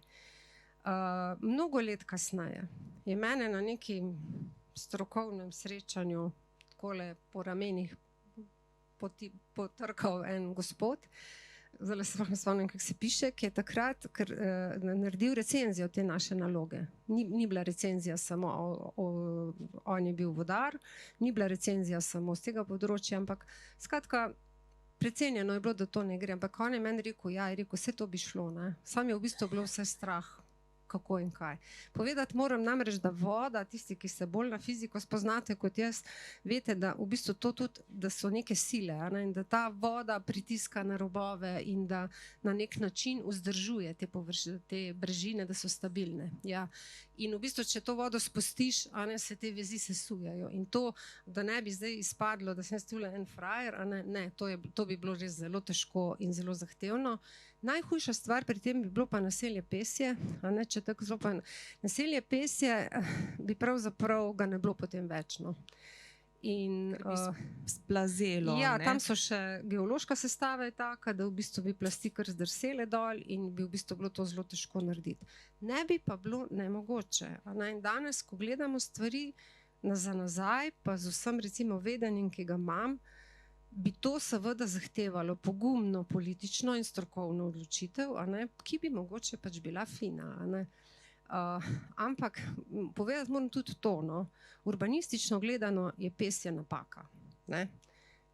Mnogo let kasneje je mene na nekem strokovnem srečanju takole po ramenih potrkal en gospod, zdaj se ne spomnim, kako se piše, ki je takrat naredil recenzijo te naše naloge. Ni bila recenzija samo, on je bil vodar, ni bila recenzija samo z tega področja, ampak skratka, precenjeno je bilo, da to ne gre, ampak on je meni rekel, ja, je rekel, vse to bi šlo, ne. Sam je v bistvu bilo vse strah, kako in kaj. Povedati moram namreč, da voda, tisti, ki se bolj na fiziko spoznate kot jaz, veste, da v bistvu to tudi, da so neke sile, ne? In da ta voda pritiska na robove in da na nek način vzdržuje te brežine, da so stabilne. Ja. In v bistvu, če to vodo spustiš, se te vezi sesujajo. In to, da ne bi zdaj izpadlo, da sem jaz tule en frajer, ne, to bi bilo res zelo težko in zelo zahtevno. Najhujša stvar pri tem bi bilo pa naselje Pesje, če tako zelo pa naselje Pesje bi pravzaprav ga ne bilo potem več, no. In splazelo. Ja, tam so še geološka sestava je taka, da v bistvu bi plasti kar zdrsele dol in bi v bistvu bilo to zelo težko narediti. Ne bi pa bilo nemogoče. In danes, ko gledamo stvari za nazaj, pa z vsem recimo vedenjem, ki ga imam, bi to seveda zahtevalo pogumno politično in strokovno odločitev, ki bi mogoče pač bila fina. Ampak povedati moram tudi to, no. Urbanistično gledano je Pesje napaka.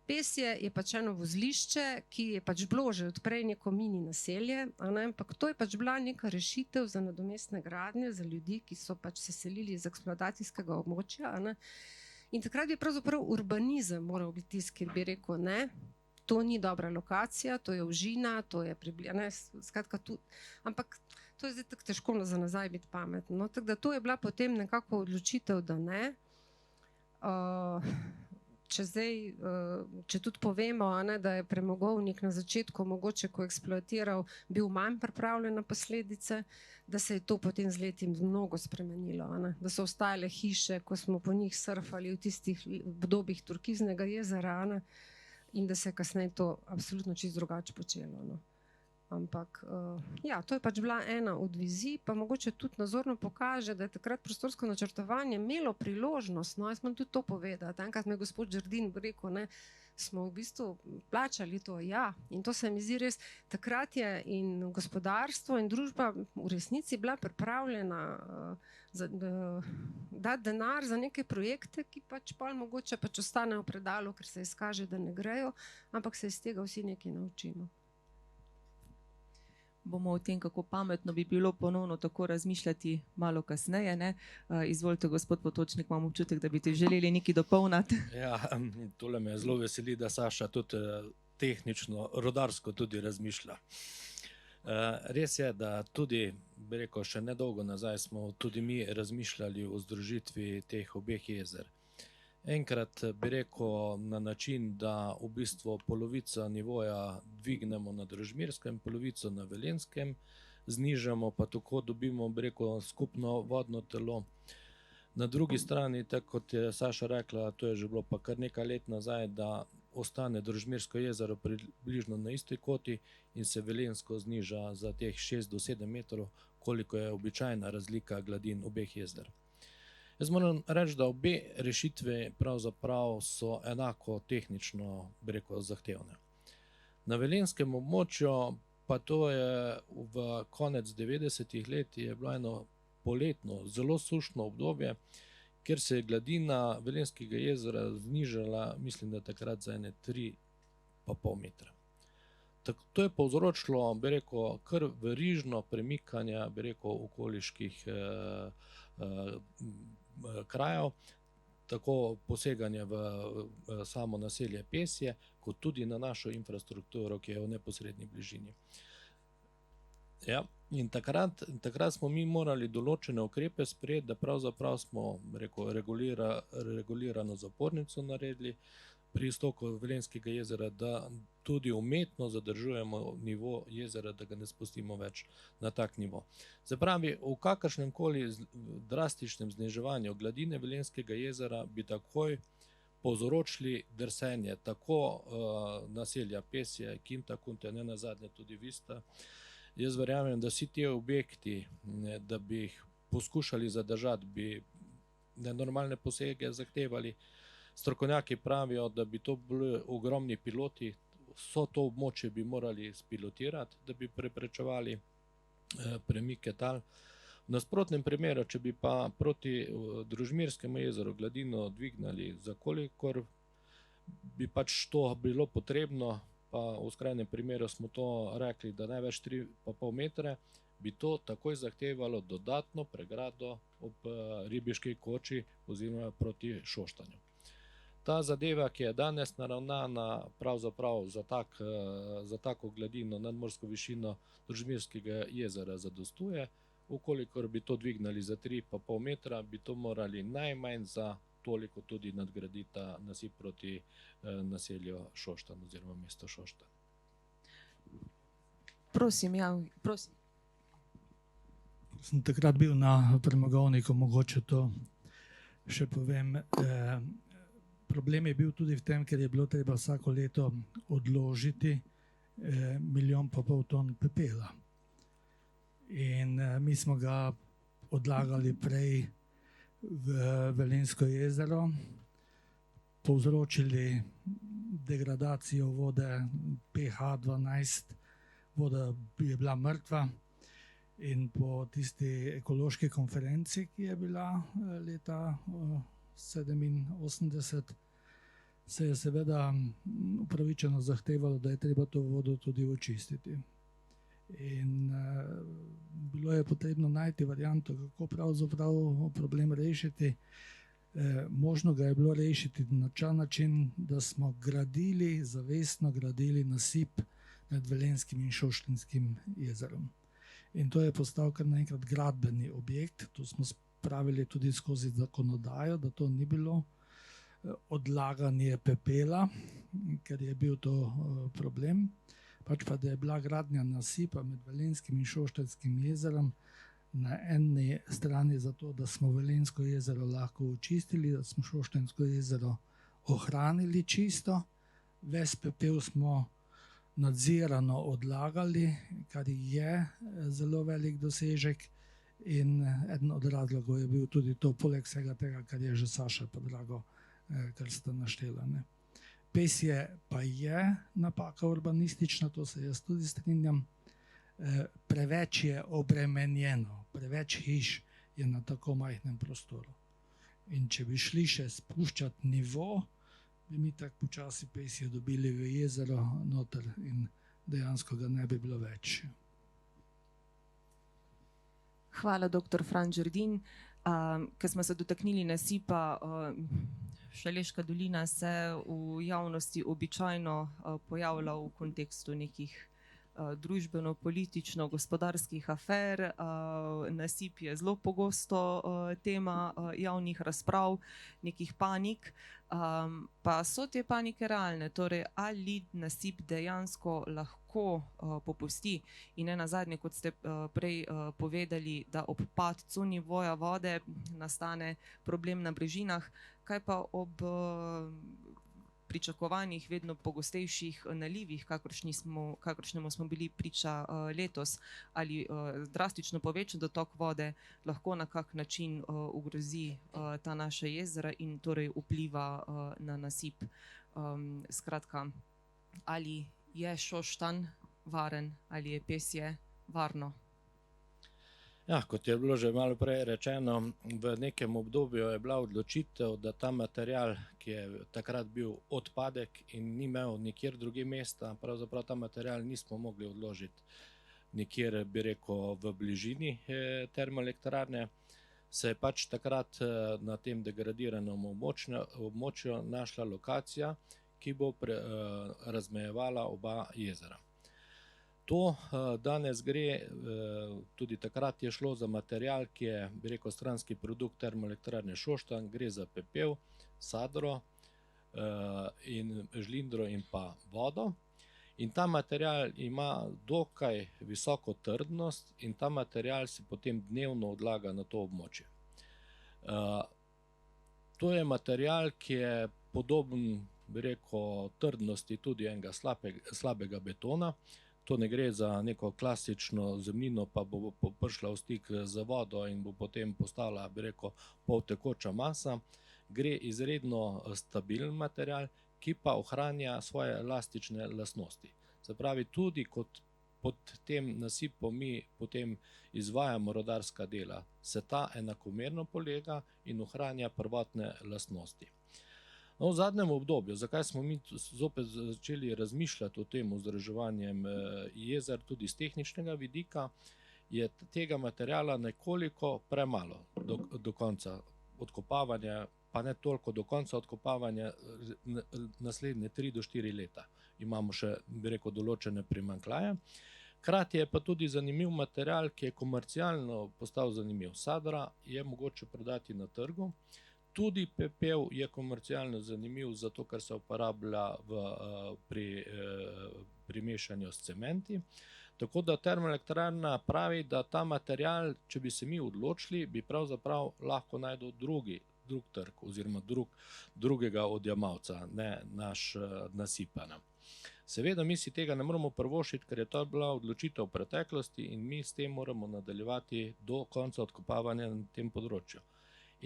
Pesje je pač eno vozlišče, ki je pač bilo že odprej neko mini naselje, ampak to je pač bila neka rešitev za nadomestne gradnje, za ljudi, ki so pač se selili iz eksploatacijskega območja. In takrat bi pravzaprav urbanizem moral biti tisti, ki bi rekel, ne, to ni dobra lokacija, to je užina, to je skratka tudi, ampak to je zdaj tako težko za nazaj biti pametno. No, tako da to je bila potem nekako odločitev, da ne. Če tudi povemo, da je premogovnik na začetku mogoče, ko je eksploatiral, bil manj pripravljen na posledice, da se je to potem z leti mnogo spremenilo, da so ostajale hiše, ko smo po njih surfali v tistih obdobjih turkiznega jezera, in da se je kasneje to absolutno čisto drugače počelo, no. Ampak, ja, to je pač bila ena od vizij, pa mogoče tudi nazorno pokaže, da je takrat prostorsko načrtovanje imelo priložnost, no, jaz moram tudi to povedati, enkrat me je gospod Žerdin rekel, ne, smo v bistvu plačali to, ja, in to se mi zdi res, takrat je in gospodarstvo in družba v resnici bila pripravljena dati denar za neke projekte, ki pač pol mogoče pač ostanejo v predalu, ker se izkaže, da ne grejo, ampak se iz tega vsi nekaj naučimo. Bomo o tem, kako pametno bi bilo ponovno tako razmišljati malo kasneje, ne? Izvolite, gospod Potočnik, imam občutek, da bi te želeli nekaj dopolniti. Ja, tole me zelo veseli, da Saša tudi tehnično, rodarsko tudi razmišlja. Res je, da tudi, bi rekel, še nedolgo nazaj smo tudi mi razmišljali o združitvi teh obeh jezer. Enkrat bi rekel na način, da v bistvu polovico nivoja dvignemo na Družmirskem, polovico na Velenjskem, znižamo pa tako dobimo, bi rekel, skupno vodno telo. Na drugi strani, tako kot je Saša rekla, to je že bilo pa kar nekaj let nazaj, da ostane Družmirsko jezero približno na isti koti in se Velenjsko zniža za teh 6 do 7 metrov, koliko je običajna razlika gladin obeh jezer. Jaz moram reči, da obe rešitve pravzaprav so enako tehnično, bi rekel, zahtevne. Na velenjskem območju pa to je v konec 90-ih let je bilo eno poletno, zelo sušno obdobje, kjer se je gladina Velenjskega jezera znižala, mislim, da takrat za ene 3,5 metra. To je povzročilo, bi rekel, kar verižno premikanje, bi rekel, okoliških krajev, tako poseganje v samo naselje Pesje, kot tudi na našo infrastrukturo, ki je v neposredni bližini. Ja, in takrat smo mi morali določene ukrepe sprejeti, da pravzaprav smo, rekel, regulirano zapornico naredili, pri istoku Velenjskega jezera, da tudi umetno zadržujemo nivo jezera, da ga ne spustimo več na tak nivo. Se pravi, v kakršnem koli drastičnem zniževanju gladine Velenjskega jezera bi takoj povzročili drsenje tako naselja Pesje, Kinta Kunte, ne nazadnje tudi Vista. Jaz verjamem, da vsi ti objekti, da bi jih poskušali zadržati, bi nenormalne posege zahtevali. Strokovnjaki pravijo, da bi to bili ogromni piloti, vso to območje bi morali spilotirati, da bi preprečevali premike tal. V nasprotnem primeru, če bi pa proti Družmirskemu jezeru gladino dvignali, za kolikor bi pač to bilo potrebno, pa v skrajnem primeru smo to rekli, da največ 3,5 metre, bi to takoj zahtevalo dodatno pregrado ob Ribiški koči oziroma proti Šoštanju. Ta zadeva, ki je danes naravnana pravzaprav za tako gladino nadmorsko višino Družmirskega jezera zadostuje. Ukolikor bi to dvignali za 3,5 metra, bi to morali najmanj za toliko tudi nadgraditi ta nasip proti naselju Šoštanj oziroma mesto Šoštanj. Prosim, ja, prosim. Sem takrat bil na premogovniku, mogoče to še povem. Problem je bil tudi v tem, ker je bilo treba vsako leto odložiti 1,5 milijona ton pepela. In mi smo ga odlagali prej v Velenjsko jezero, povzročili degradacijo vode pH 12, voda je bila mrtva. In po tisti ekološki konferenci, ki je bila leta 1987, se je seveda upravičeno zahtevalo, da je treba to vodo tudi očistiti. In bilo je potrebno najti varianto, kako pravzaprav problem rešiti. Možno ga je bilo rešiti na način, da smo zavestno gradili nasip med Velenjskim in Šoštanjskim jezerom. In to je postal kar naenkrat gradbeni objekt. To smo spravili tudi skozi zakonodajo, da to ni bilo odlaganje pepela, ker je bil to problem. Pač pa, da je bila gradnja nasipa med Velenjskim in Šoštanjskim jezerom na eni strani zato, da smo Velenjsko jezero lahko očistili, da smo Šoštanjsko jezero ohranili čisto. Ves pepel smo nadzirano odlagali, kar je zelo velik dosežek, in eden od razlogov je bil tudi to, poleg vsega tega, kar je že Saša Podrago, kar sta naštela. Pesje pa je napaka urbanistična, to se jaz tudi strinjam. Preveč je obremenjeno, preveč hiš je na tako majhnem prostoru. In če bi šli še spuščati nivo, bi mi tako počasi Pesje dobili v jezero noter in dejansko ga ne bi bilo več. Hvala, dr. Fran Žerdin. Ko smo se dotaknili nasipa, Šaleška dolina se v javnosti običajno pojavlja v kontekstu nekih družbeno-politično-gospodarskih afer. Nasip je zelo pogosto tema javnih razprav, nekih panik. Pa so te panike realne? Torej, ali nasip dejansko lahko popusti? In ne nazadnje, kot ste prej povedali, da ob padcu nivoja vode nastane problem na brežinah. Kaj pa ob pričakovanjih vedno pogostejših nalivih, kakršnemu smo bili priča letos? Ali drastično povečan dotok vode lahko na kak način ogrozi ta naša jezera in torej vpliva na nasip? Skratka, ali je Šoštanj varen, ali je Pesje varno? Ja, kot je bilo že malo prej rečeno, v nekem obdobju je bila odločitev, da ta material, ki je takrat bil odpadek in ni imel nikjer drugje mesta, pravzaprav ta material nismo mogli odložiti nikjer, bi rekel, v bližini termoelektrarne, se je pač takrat na tem degradiranem območju našla lokacija, ki bo razmejevala oba jezera. To danes gre, tudi takrat je šlo za material, ki je, bi rekel, stranski produkt termoelektrarne Šoštanj, gre za pepel, sadro, in žlindro in pa vodo. In ta material ima dokaj visoko trdnost in ta material se potem dnevno odlaga na to območje. To je material, ki je podoben, bi rekel, trdnosti tudi enega slabega betona. To ne gre za neko klasično zemljino, pa bo prišla v stik z vodo in bo potem postala, bi rekel, poltekoča masa. Gre izredno stabilen material, ki pa ohranja svoje elastične lastnosti. Se pravi, tudi kot pod tem nasipom mi potem izvajamo rudarska dela, se ta enakomerno polega in ohranja prvotne lastnosti. No, v zadnjem obdobju, zakaj smo mi zopet začeli razmišljati o tem vzdrževanjem jezer tudi z tehničnega vidika, je tega materiala nekoliko premalo do konca odkopavanja, pa ne toliko do konca odkopavanja, naslednje 3 do 4 leta. Imamo še, bi rekel, določene primanjkljaje. Hkrati je pa tudi zanimiv material, ki je komercialno postal zanimiv. Sadra je mogoče prodati na trgu. Tudi pepel je komercialno zanimiv, zato ker se uporablja pri mešanju s cementi. Tako da termoelektrarna pravi, da ta material, če bi se mi odločili, bi pravzaprav lahko najdel drug trg oziroma drugega odjemalca, ne naš nasipana. Seveda mi si tega ne moramo privoščiti, ker je to bila odločitev v preteklosti in mi s tem moramo nadaljevati do konca odkopavanja na tem področju.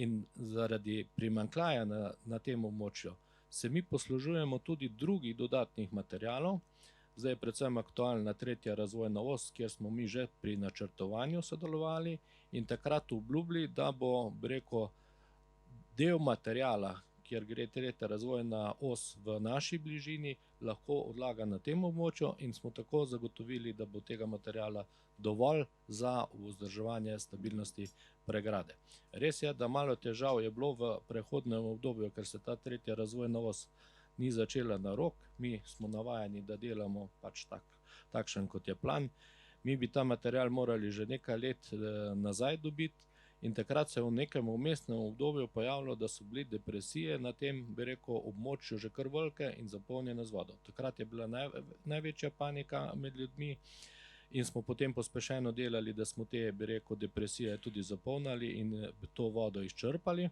In zaradi primanjkljaja na tem območju se mi poslužujemo tudi drugih dodatnih materialov. Zdaj je predvsem aktualna 3. razvojna os, kjer smo mi že pri načrtovanju sodelovali in takrat obljubili, da bo, bi rekel, del materijala, kjer gre 3. razvojna os v naši bližini, lahko odlaga na tem območju in smo tako zagotovili, da bo tega materijala dovolj za vzdrževanje stabilnosti pregrade. Res je, da malo težav je bilo v prehodnem obdobju, ker se ta 3. razvojna os ni začela na rok. Mi smo navajeni, da delamo pač takšen, kot je plan. Mi bi ta material morali že nekaj let nazaj dobiti. In takrat se je v nekem vmesnem obdobju pojavilo, da so bili depresije na tem, bi rekel, območju že kar velike in zapolnjene z vodo. Takrat je bila največja panika med ljudmi in smo potem pospešeno delali, da smo te, bi rekel, depresije tudi zapolnili in to vodo izčrpali.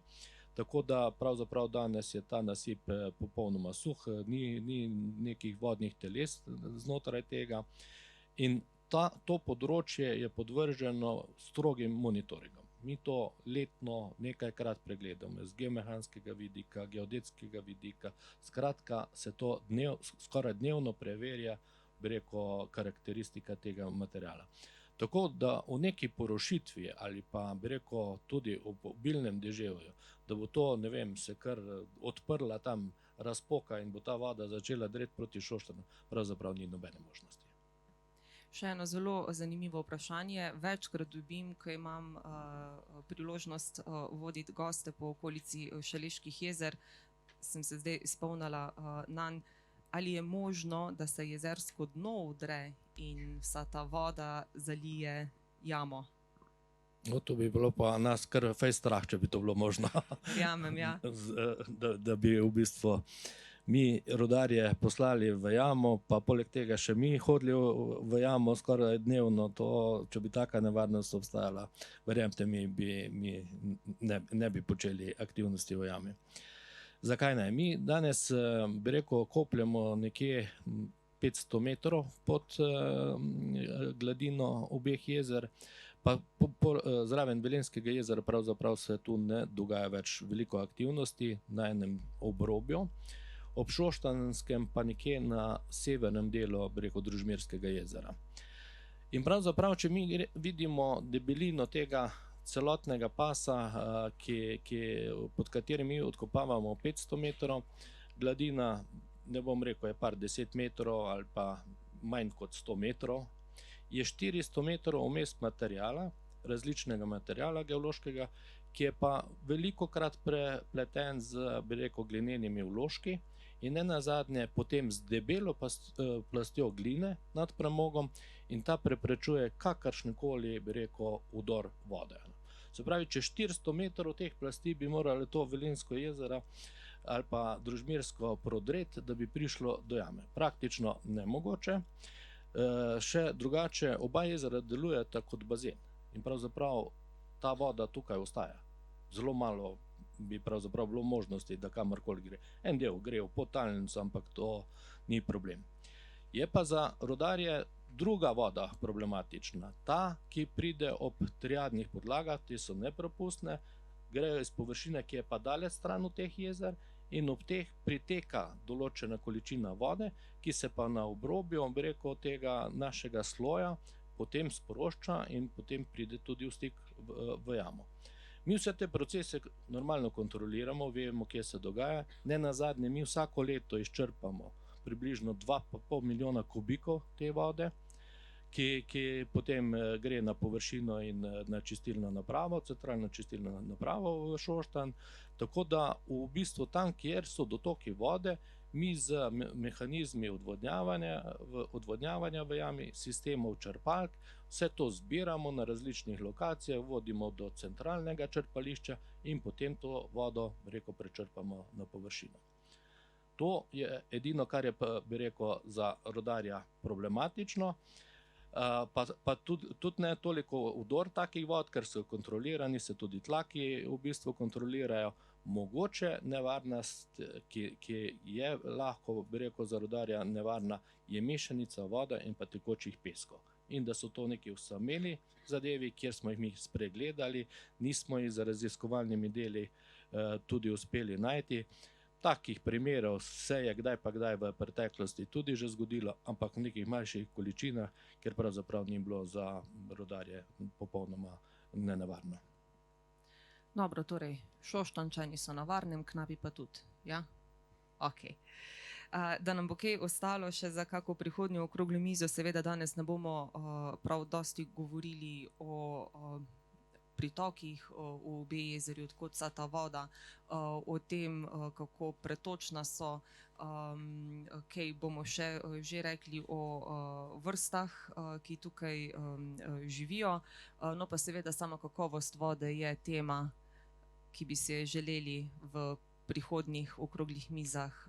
Tako da pravzaprav danes je ta nasip popolnoma suh, ni nekih vodnih teles znotraj tega. In to področje je podvrženo strogim monitoringom. Mi to letno nekajkrat pregledamo, z geomehanskega vidika, geodetskega vidika. Skratka, se to skoraj dnevno preverja, bi rekel, karakteristika tega materiala. Tako da v neki porušitvi ali pa, bi rekel, tudi v obilnem deževju, da bo to, ne vem, se kar odprla tam razpoka in bo ta voda začela dreti proti Šoštanu, pravzaprav ni nobene možnosti. Še eno zelo zanimivo vprašanje. Večkrat dobim, ko imam priložnost voditi goste po okolici Šaleških jezer, sem se zdaj spomnila nanj, ali je možno, da se jezersko dno vdre in vsa ta voda zalije jamo? No, to bi bilo pa nas kar fej strah, če bi to bilo možno. Jamem, ja. Da bi v bistvu mi rudarje poslali v jamo, pa poleg tega še mi hodili v jamo skoraj dnevno, to, če bi taka nevarnost obstajala, verjemte mi, ne bi počeli aktivnosti v jami. Zakaj ne? Mi danes, bi rekel, kopljemo nekje 500 metrov pod gladino obeh jezer, pa zraven Velenjskega jezera pravzaprav se tu ne dogaja več veliko aktivnosti na enem obrobju. Ob Šoštanskem pa nekje na severnem delu, bi rekel, Družmirskega jezera. In pravzaprav, če mi vidimo debelino tega celotnega pasa, pod katerim mi odkopavamo 500 metrov, gladina, ne bom rekel, je par 10 metrov ali pa manj kot 100 metrov, je 400 metrov vmes materijala, različnega materijala geološkega, ki je pa velikokrat prepleten z, bi rekel, glinenimi vložki in ne nazadnje potem z debelo plastjo gline nad premogom in ta preprečuje kakršenkoli, bi rekel, vdor vode. Se pravi, če 400 metrov teh plasti bi moralo to Velenjsko jezero ali pa družmirsko prodret, da bi prišlo do jame. Praktično nemogoče. Še drugače, oba jezera delujeta kot bazen in pravzaprav ta voda tukaj ostaja. Zelo malo bi pravzaprav bilo možnosti, da kamorkoli gre. En del gre v podtalnico, ampak to ni problem. Je pa za rudarje druga voda problematična. Ta, ki pride ob triadnih podlagah, te so nepropustne, grejo iz površine, ki je pa daleč stran od teh jezer, in ob teh priteka določena količina vode, ki se pa na obrobju, bi rekel, tega našega sloja potem sprošča in potem pride tudi v stik v jamo. Mi vse te procese normalno kontroliramo, vemo, kje se dogaja. Nenazadnje mi vsako leto izčrpamo približno 2,5 milijona kubikov te vode, ki potem gre na površino in na čistilno napravo, centralno čistilno napravo v Šoštanj. Tako da v bistvu tam, kjer so dotoki vode, mi z mehanizmi odvodnjavanja v jami, sistemov črpalk, vse to zbiramo na različnih lokacijah, vodimo do centralnega črpališča in potem to vodo, bi rekel, prečrpamo na površino. To je edino, kar je, bi rekel, za rudarja problematično. Pa tudi ne toliko vdor takih vod, ker so kontrolirani, se tudi tlaki v bistvu kontrolirajo. Mogoče nevarnost, ki je lahko, bi rekel, za rudarja nevarna, je mešanica vode in pa tekočih peskov. In da so to neki osameli zadevi, kjer smo jih mi spregledali, nismo jih z raziskovalnimi deli tudi uspeli najti. Takih primerov se je kdaj pa kdaj v preteklosti tudi že zgodilo, ampak v nekih manjših količinah, ker pravzaprav ni bilo za rudarje popolnoma nenevarno. Dobro, torej, Šoštanjčani so na varnem, knapi pa tudi, ja? Okej. Da nam bo kaj ostalo še za kako prihodnjo okroglo mizo, seveda danes ne bomo prav dosti govorili o pritokih v obe jezeri, odkot vsa ta voda, o tem, kako pretočna so, kaj bomo že rekli o vrstah, ki tukaj živijo. No pa seveda sama kakovost vode je tema, ki bi se želeli v prihodnjih okroglih mizah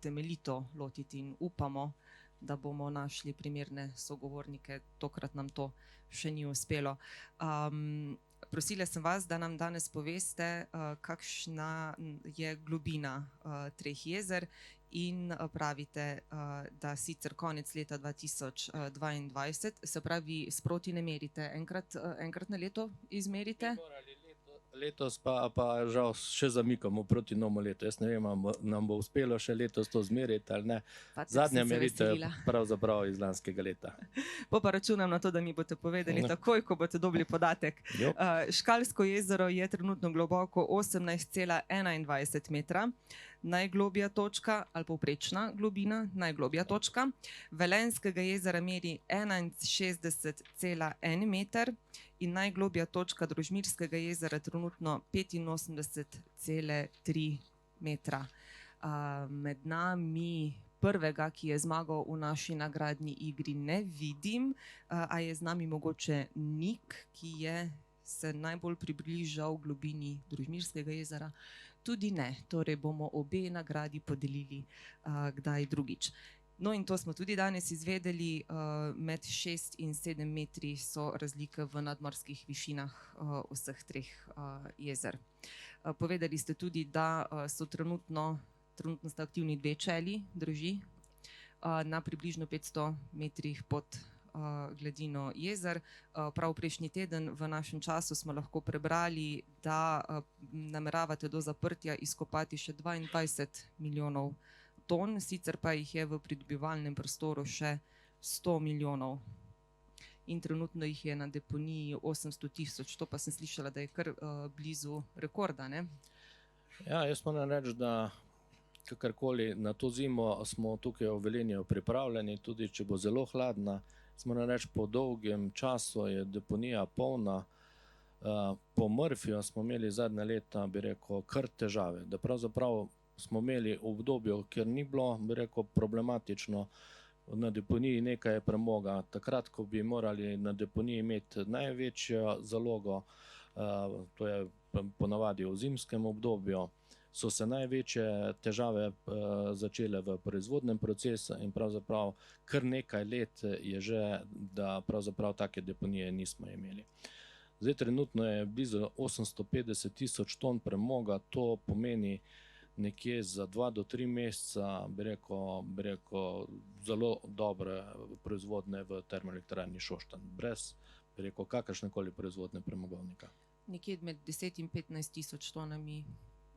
temeljito lotiti in upamo, da bomo našli primerne sogovornike. Tokrat nam to še ni uspelo. Prosila sem vas, da nam danes poveste, kakšna je globina treh jezer in pravite, da sicer konec leta 2022, se pravi, sproti ne merite, enkrat na leto izmerite? Letos pa žal še zamikamo proti novemu letu. Jaz ne vem, nam bo uspelo še letos to zmeriti ali ne. Zadnja meritev je pravzaprav iz lanskega leta. Pa računam na to, da mi boste povedali takoj, ko boste dobili podatek. Škalsko jezero je trenutno globoko 18,21 metra, najglobja točka ali povprečna globina, najglobja točka. Velenjskega jezera meri 61,1 meter in najglobja točka Družmirskega jezera trenutno 85,3 metra. Med nami prvega, ki je zmagal v naši nagradni igri, ne vidim, a je z nami mogoče Nik, ki se najbolj približal globini Družmirskega jezera. Tudi ne, torej bomo obe nagradi podelili kdaj drugič. No in to smo tudi danes izvedeli, med 6 in 7 metri so razlike v nadmorskih višinah vseh treh jezer. Povedali ste tudi, da so trenutno sta aktivni dve čeli, drži, na približno 500 metrih pod gladino jezer. Prav prejšnji teden v našem času smo lahko prebrali, da nameravate do zaprtja izkopati še 22 milijonov ton, sicer pa jih je v pridobivalnem prostoru še 100 milijonov. In trenutno jih je na deponiji 800 tisoč, to pa sem slišala, da je kar blizu rekorda, ne? Ja, jaz moram reči, da kakorkoli na to zimo smo tukaj v Velenju pripravljeni, tudi če bo zelo hladna. Moram reči, po dolgem času je deponija polna. Po Murphyju smo imeli zadnja leta, bi rekel, kar težave, da pravzaprav smo imeli v obdobju, kjer ni bilo, bi rekel, problematično na deponiji nekaj premoga. Takrat, ko bi morali na deponiji imeti največjo zalogo, to je ponavadi v zimskem obdobju, so se največje težave začele v proizvodnem procesu in pravzaprav kar nekaj let je že, da pravzaprav take deponije nismo imeli. Zdaj trenutno je blizu 850 000 ton premoga, to pomeni nekje za 2 do 3 meseca, bi rekel, zelo dobre proizvodne v termoelektrarni Šoštanj, brez, bi rekel, kakršnekoli proizvodne premogovnika. Nekje med 10 in 15 tisoč tonami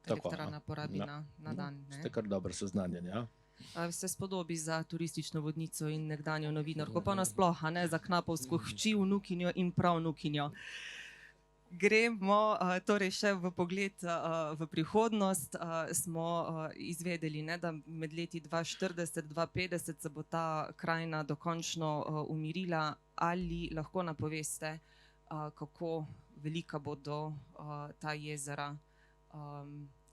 Tako, elektrarna porabi ja. na dan. Ne? Ste kar dobro seznanjeni, ja? Se spodobi za turistično vodnico in nekdanjo novinarko, pa nasploh, a ne, za knapovsko hči, vnukinjo in pravnukinjo. Gremo torej še v pogled v prihodnost. Smo izvedeli, ne, da med leti 2040-2050 se bo ta krajina dokončno umirila. Ali lahko napoveste, kako velika bodo ta jezera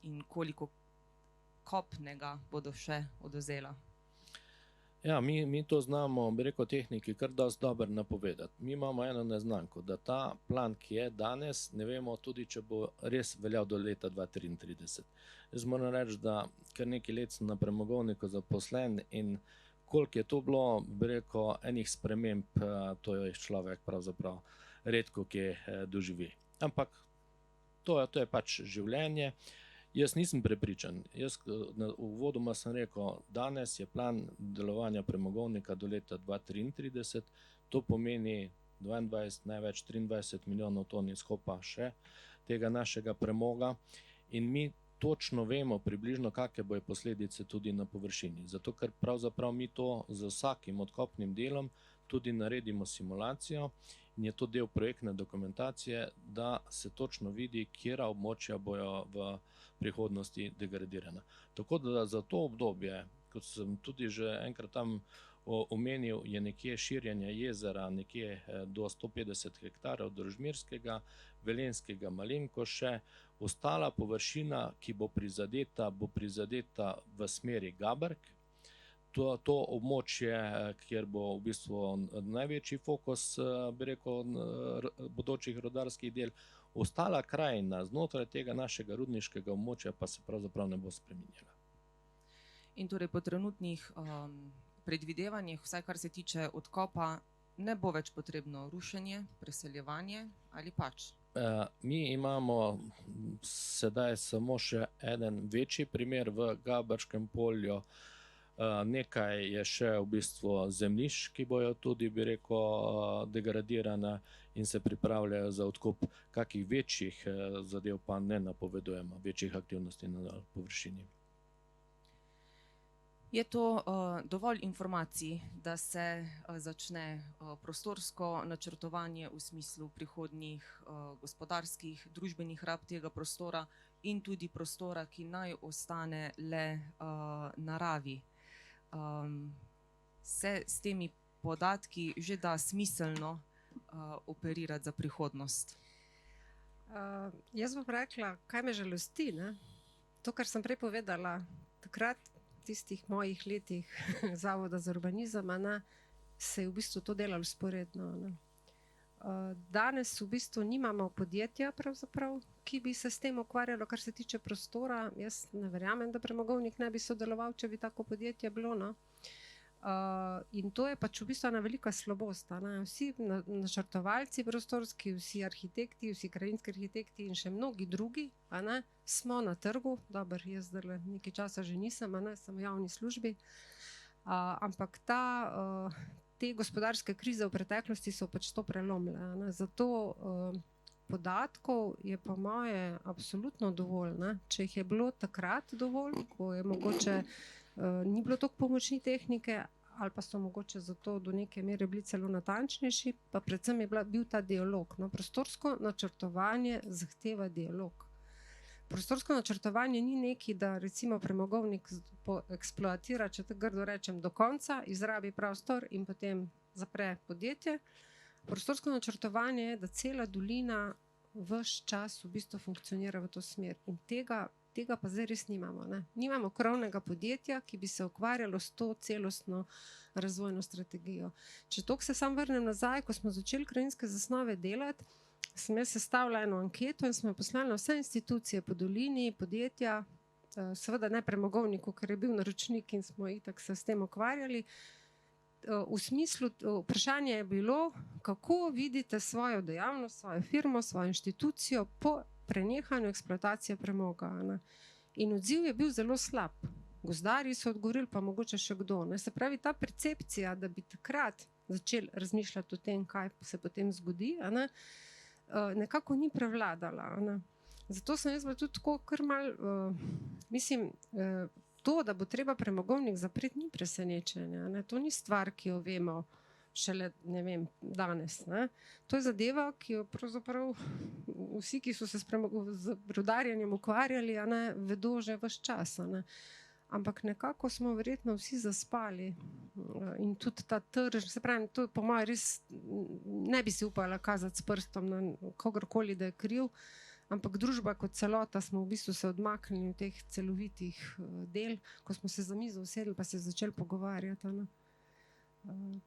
in koliko kopnega bodo še odvzela? Ja, mi to znamo, bi rekel, tehniki kar dosti dobro napovedati. Mi imamo eno neznanko, da ta plan, ki je danes, ne vemo tudi, če bo res veljal do leta 2033. Jaz moram reči, da kar nekaj let sem na premogovniku zaposlen in koliko je to bilo, bi rekel, enih sprememb, to je človek pravzaprav redko kje doživi. Ampak to je pač življenje. Jaz nisem prepričan. Uvodoma sem rekel, danes je plan delovanja premogovnika do leta 2033, to pomeni 22, največ 23 milijonov ton izkopa še tega našega premoga in mi točno vemo približno, kakšne bodo posledice tudi na površini. Zato, ker pravzaprav mi to z vsakim odkopnim delom tudi naredimo simulacijo in je to del projektne dokumentacije, da se točno vidi, katera območja bojo v prihodnosti degradirana. Tako da za to obdobje, kot sem tudi že enkrat tam omenil, je nekje širjenje jezera nekje do 150 hektarjev Družmirskega, Velenjskega malenkost še. Ostala površina, ki bo prizadeta v smeri Gaberk. To območje, kjer bo v bistvu največji fokus, bi rekel, bodočih rudarskih del. Ostala krajina znotraj tega našega rudniškega območja pa se pravzaprav ne bo spreminjala. In torej po trenutnih predvidevanjih, vsaj kar se tiče odkopa, ne bo več potrebno rušenje, preseljevanje ali pač? Mi imamo sedaj samo še en večji primer v Gabrškem polju. Nekaj je še v bistvu zemljišč, ki bojo tudi, bi rekel, degradirana in se pripravljajo za odkup. Kakih večjih zadev pa ne napovedujemo, večjih aktivnosti na površini. Je to dovolj informacij, da se začne prostorsko načrtovanje v smislu prihodnjih gospodarskih, družbenih rab tega prostora in tudi prostora, ki naj ostane le naravi? Se s temi podatki že da smiselno operirati za prihodnost? Jaz bom rekla, kaj me žalosti, ne? To, kar sem prej povedala, takrat v tistih mojih letih Zavoda za urbanizem, ne, se je v bistvu to delalo vzporedno, ne. Danes v bistvu nimamo podjetja pravzaprav, ki bi se s tem ukvarjalo, kar se tiče prostora. Jaz ne verjamem, da premogovnik ne bi sodeloval, če bi tako podjetje bilo, no. In to je pač v bistvu ena velika slabost, ne. Vsi načrtovalci prostorski, vsi arhitekti, vsi krajinski arhitekti in še mnogi drugi, a ne, smo na trgu. Dobro, jaz zdaj nekaj časa že nisem, a ne, sem v javni službi, ampak te gospodarske krize v preteklosti so pač to prelomile, ne. Zato podatkov je po moje absolutno dovolj, ne. Če jih je bilo takrat dovolj, ko je mogoče ni bilo toliko pomočni tehnike ali pa so mogoče zato do neke mere bili celo natančnejši, pa predvsem je bil ta dialog, no. Prostorsko načrtovanje zahteva dialog. Prostorsko načrtovanje ni nekaj, da recimo premogovnik eksploatira, če tako grdo rečem, do konca, izrabi prostor in potem zapre podjetje. Prostorsko načrtovanje je, da cela dolina ves čas v bistvu funkcionira v to smer in tega pa zdaj res nimamo, ne. Nimamo krovnega podjetja, ki bi se ukvarjalo s to celostno razvojno strategijo. Če toliko se samo vrnem nazaj, ko smo začeli krajinske zasnove delati, sem jaz sestavila eno anketo in smo jo poslali na vse institucije po dolini, podjetja, seveda ne premogovniku, ker je bil naročnik in smo itak se s tem ukvarjali. V smislu, vprašanje je bilo, kako vidite svojo dejavnost, svojo firmo, svojo inštitucijo po prenehanju eksploatacije premoga. Ne? In odziv je bil zelo slab. Gozdarji so odgovorili, pa mogoče še kdo. Ne? Se pravi, ta percepcija, da bi takrat začeli razmišljati o tem, kaj se potem zgodi, ne? Nekako ni prevladala. Ne? Zato sem jaz bila tudi tako kar mal, mislim, to, da bo treba premogovnik zapreti, ni presenečenje. Ne? To ni stvar, ki jo vemo šele, ne vem, danes. Ne? To je zadeva, ki jo pravzaprav vsi, ki so se z rudarjenjem ukvarjali, ne, vedo že ves čas. Ne? Ampak nekako smo verjetno vsi zaspali in tudi ta trž, se pravi, to po mojem res ne bi si upala kazati s prstom na kogarkoli, da je kriv, ampak družba kot celota smo v bistvu se odmaknili v teh celovitih del, ko smo se za mizo usedli pa se začeli pogovarjati. Ne?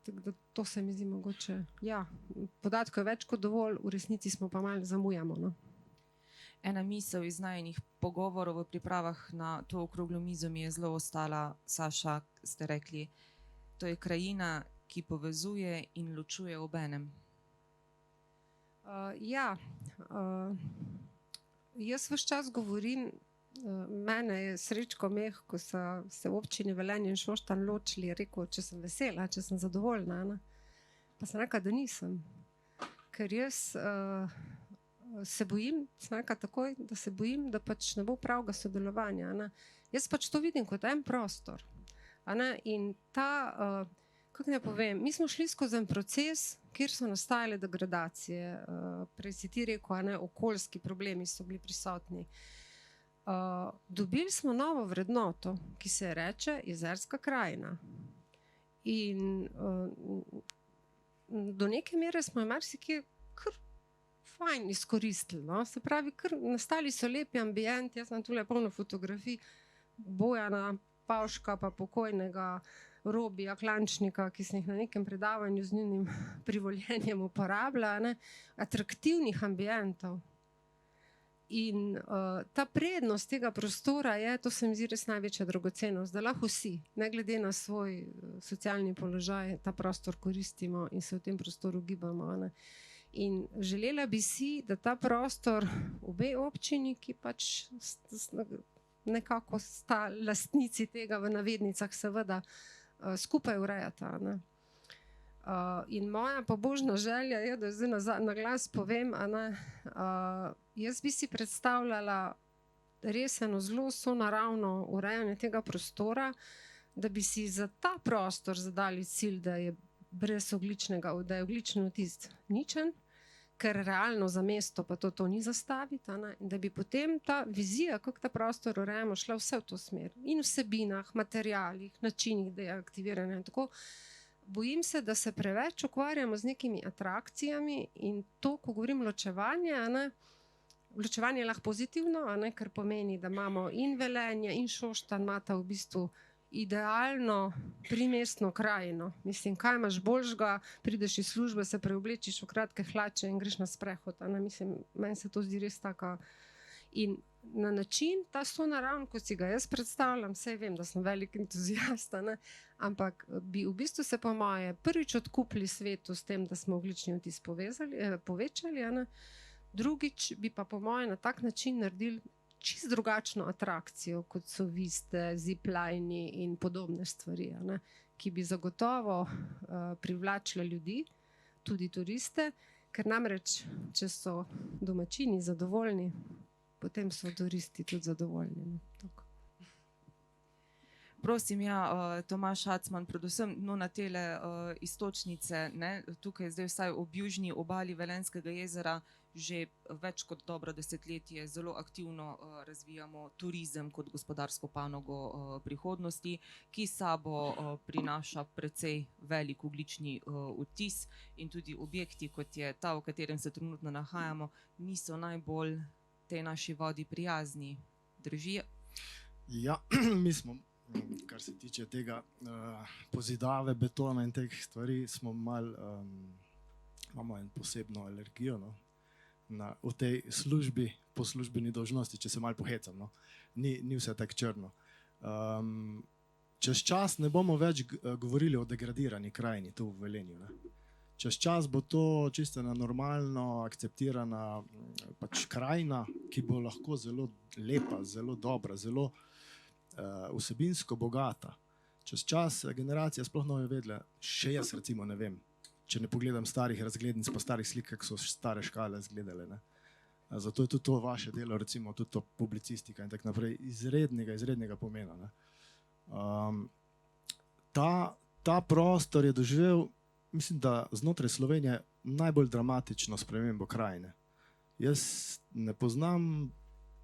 Tako da to se mi zdi mogoče, ja, podatkov je več kot dovolj, v resnici smo pa malo zamujamo. No? Ena misel iz najinih pogovorov v pripravah na to okroglo mizo mi je zelo ostala, Saša, ste rekli, to je krajina, ki povezuje in ločuje obenem. Jaz ves čas govorim, mene je Srečko Meh, ko so se v občini Velenje in Šoštanj ločili, rekel, če sem vesela, če sem zadovoljna. Ne? Pa sem rekla, da nisem. Ker jaz se bojim, sem rekla takoj, da se bojim, da pač ne bo pravega sodelovanja. Ne? Jaz pač to vidim kot en prostor. In ta, kako ne povem, mi smo šli skozi en proces, kjer so nastajale degradacije. Prej si ti rekel, okoljski problemi so bili prisotni. Dobili smo novo vrednoto, ki se reče jezerska krajina. In do neke mere smo jo marsikje kar fajn izkoristili. No? Se pravi, kar nastali so lepi ambijenti, jaz sem tule polno fotografij Bojana Pavška pa pokojnega Robija Klančnika, ki sem jih na nekem predavanju z njenim privoljenjem uporabljala, atraktivnih ambijentov. In ta prednost tega prostora je, to se mi zdi res največja dragocenost, da lahko vsi, ne glede na svoj socialni položaj, ta prostor koristimo in se v tem prostoru gibamo. Ne? In želela bi si, da ta prostor obe občini, ki pač nekako sta lastnici tega v navednicah seveda, skupaj urejata. Ne? In moja pobožna želja je, da zdaj na glas povem, jaz bi si predstavljala res eno zelo sonaravno urejanje tega prostora, da bi si za ta prostor zadali cilj, da je brezogličnega, da je oglični odtis ničen, ker realno za mesto pa to ni zastaviti, in da bi potem ta vizija, kako ta prostor urejamo, šla vse v to smer. In vsebinah, materialih, načinih deaktiviranja in tako. Bojim se, da se preveč ukvarjamo z nekimi atrakcijami in to, ko govorim ločevanje, ločevanje je lahko pozitivno, ker pomeni, da imamo in Velenje in Šoštanj imata v bistvu idealno primestno krajino. Mislim, kaj imaš boljšega, prideš iz službe, se preoblečiš v kratke hlače in greš na sprehod. Mislim, meni se to zdi res taka. In na način, ta sonaravn, kot si ga jaz predstavljam, saj vem, da sem velik entuzijast, ampak bi v bistvu se po moje prvič odkupili svetu s tem, da smo ogljični odtis povečali, drugič bi pa po moje na tak način naredili čisto drugačno atrakcijo, kot so viste, ziplajni in podobne stvari, ki bi zagotovo privlačile ljudi, tudi turiste, ker namreč, če so domačini zadovoljni, potem so turisti tudi zadovoljni. Prosim, Tomaž Hacman, predvsem na tele iztočnice, tukaj zdaj vsaj ob južni obali Velenjskega jezera že več kot dobro desetletje zelo aktivno razvijamo turizem kot gospodarsko panogo prihodnosti, ki sabo prinaša precej velik ogljični odtis in tudi objekti, kot je ta, v katerem se trenutno nahajamo, niso najbolj tej naši vodi prijazni. Drži? Ja, mi smo, kar se tiče tega pozidave, betona in teh stvari, smo imamo en posebno alergijo, no? v tej službi, po službeni dolžnosti, če se malo pohecam. No. Ni vse tako črno. Čez čas ne bomo več govorili o degradirani krajini tu v Velenju. Ne. Čez čas bo to čisto normalno akceptirana pač krajina, ki bo lahko zelo lepa, zelo dobra, zelo vsebinsko bogata. Čez čas generacija sploh ne bo vedela, še jaz recimo ne vem, če ne pogledam starih razglednic pa starih slik, kako so stare škale izgledale. Ne. Zato je tudi to vaše delo, recimo tudi to publicistika in tako naprej, izrednega pomena. Ne. Ta prostor je doživel, mislim, da znotraj Slovenije najbolj dramatično spremembo krajine. Jaz ne poznam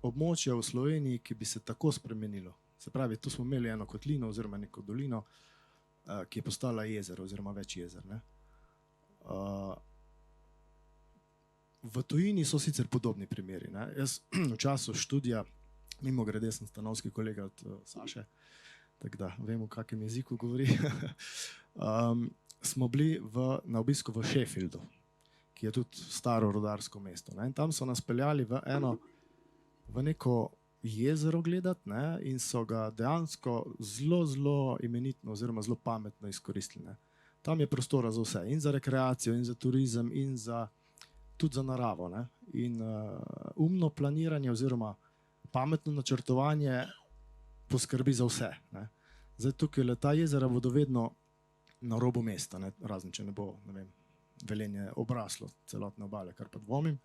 območja v Sloveniji, ki bi se tako spremenilo. Se pravi, tu smo imeli eno kotlino oziroma neko dolino, ki je postala jezero oziroma več jezer. Ne. V tujini so sicer podobni primeri. Ne. Jaz v času študija, mimogrede sem stanovski kolega od Saše, tako da vem, v kakem jeziku govori, smo bili na obisku v Sheffieldu, ki je tudi staro rudarsko mesto. Ne. In tam so nas peljali v neko jezero gledati, ne, in so ga dejansko zelo imenitno oziroma zelo pametno izkoristili. Ne. Tam je prostora za vse, in za rekreacijo, in za turizem, in tudi za naravo. Ne. In umno planiranje oziroma pametno načrtovanje poskrbi za vse. Ne. Zdaj tukaj ta jezera bodo vedno na robu mesta, ne, razen če ne bo, ne vem, Velenje obraslo celotne obale, kar pa dvomim.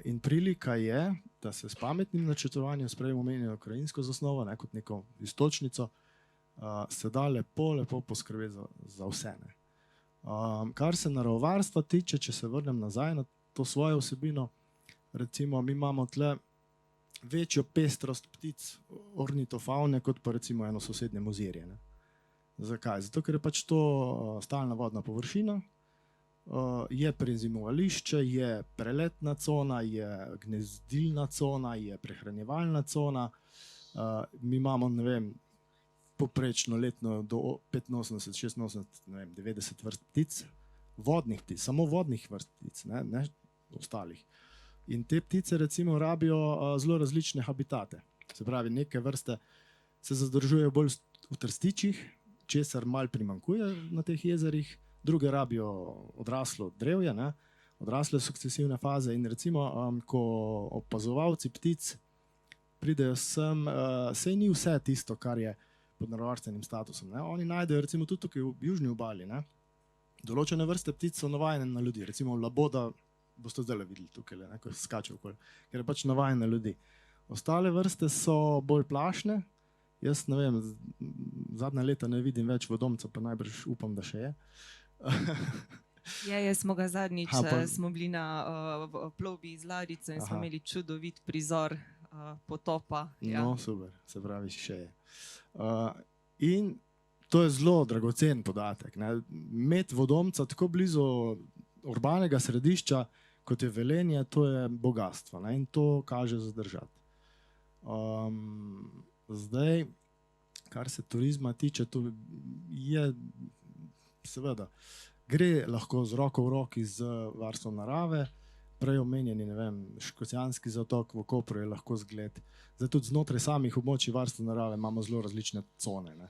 In prilika je, da se s pametnim načrtovanjem, prej omenjeno krajinsko zasnovo, ne, kot neko iztočnico, se da lepo poskrbeti za vse. Ne. Kar se naravovarstva tiče, če se vrnem nazaj na to svojo vsebino, recimo mi imamo tle večjo pestrost ptic ornitofavne, kot pa recimo eno sosednje Mozirje. Ne. Zakaj? Zato, ker je pač to stalna vodna površina, je prezimovališče, je preletna cona, je gnezdilna cona, je prehranjevalna cona. Mi imamo, ne vem, poprečno letno do 85, 86, ne vem, 90 vrst ptic, vodnih ptic, samo vodnih vrst ptic, ne ostalih. In te ptice recimo rabijo zelo različne habitate. Se pravi, neke vrste se zadržujejo bolj v trstičih, česar malo primanjkuje na teh jezerih, druge rabijo odraslo drevje, ne, odrasle sukcesivne faze in recimo, ko opazovalci ptic pridejo sem, sej ni vse tisto, kar je pod naravovarstvenim statusom. Ne. Oni najdejo recimo tudi tukaj v južni obali. Ne. Določene vrste ptic so navajene na ljudi, recimo laboda, boste zdaj videli tukaj, ne, ko skače okoli, ker je pač navajen na ljudi. Ostale vrste so bolj plašne. Jaz ne vem, zadnja leta ne vidim več vodomca, pa najbrž upam, da še je. Jaz smo ga zadnjič, smo bili na plovbi iz Ladice in smo imeli čudovit prizor potopa. Ja. No, super, se pravi, še je. In to je zelo dragocen podatek. Ne. Imeti vodomca tako blizu urbanega središča, kot je Velenje, to je bogastvo, ne, in to kaže zadržati. Zdaj, kar se turizma tiče, to je seveda, gre lahko z roko v roki z varstvom narave, prej omenjeni, ne vem, Škocjanski zatok v Kopru je lahko zgled. Zdaj tudi znotraj samih območij varstva narave imamo zelo različne cone. Ne.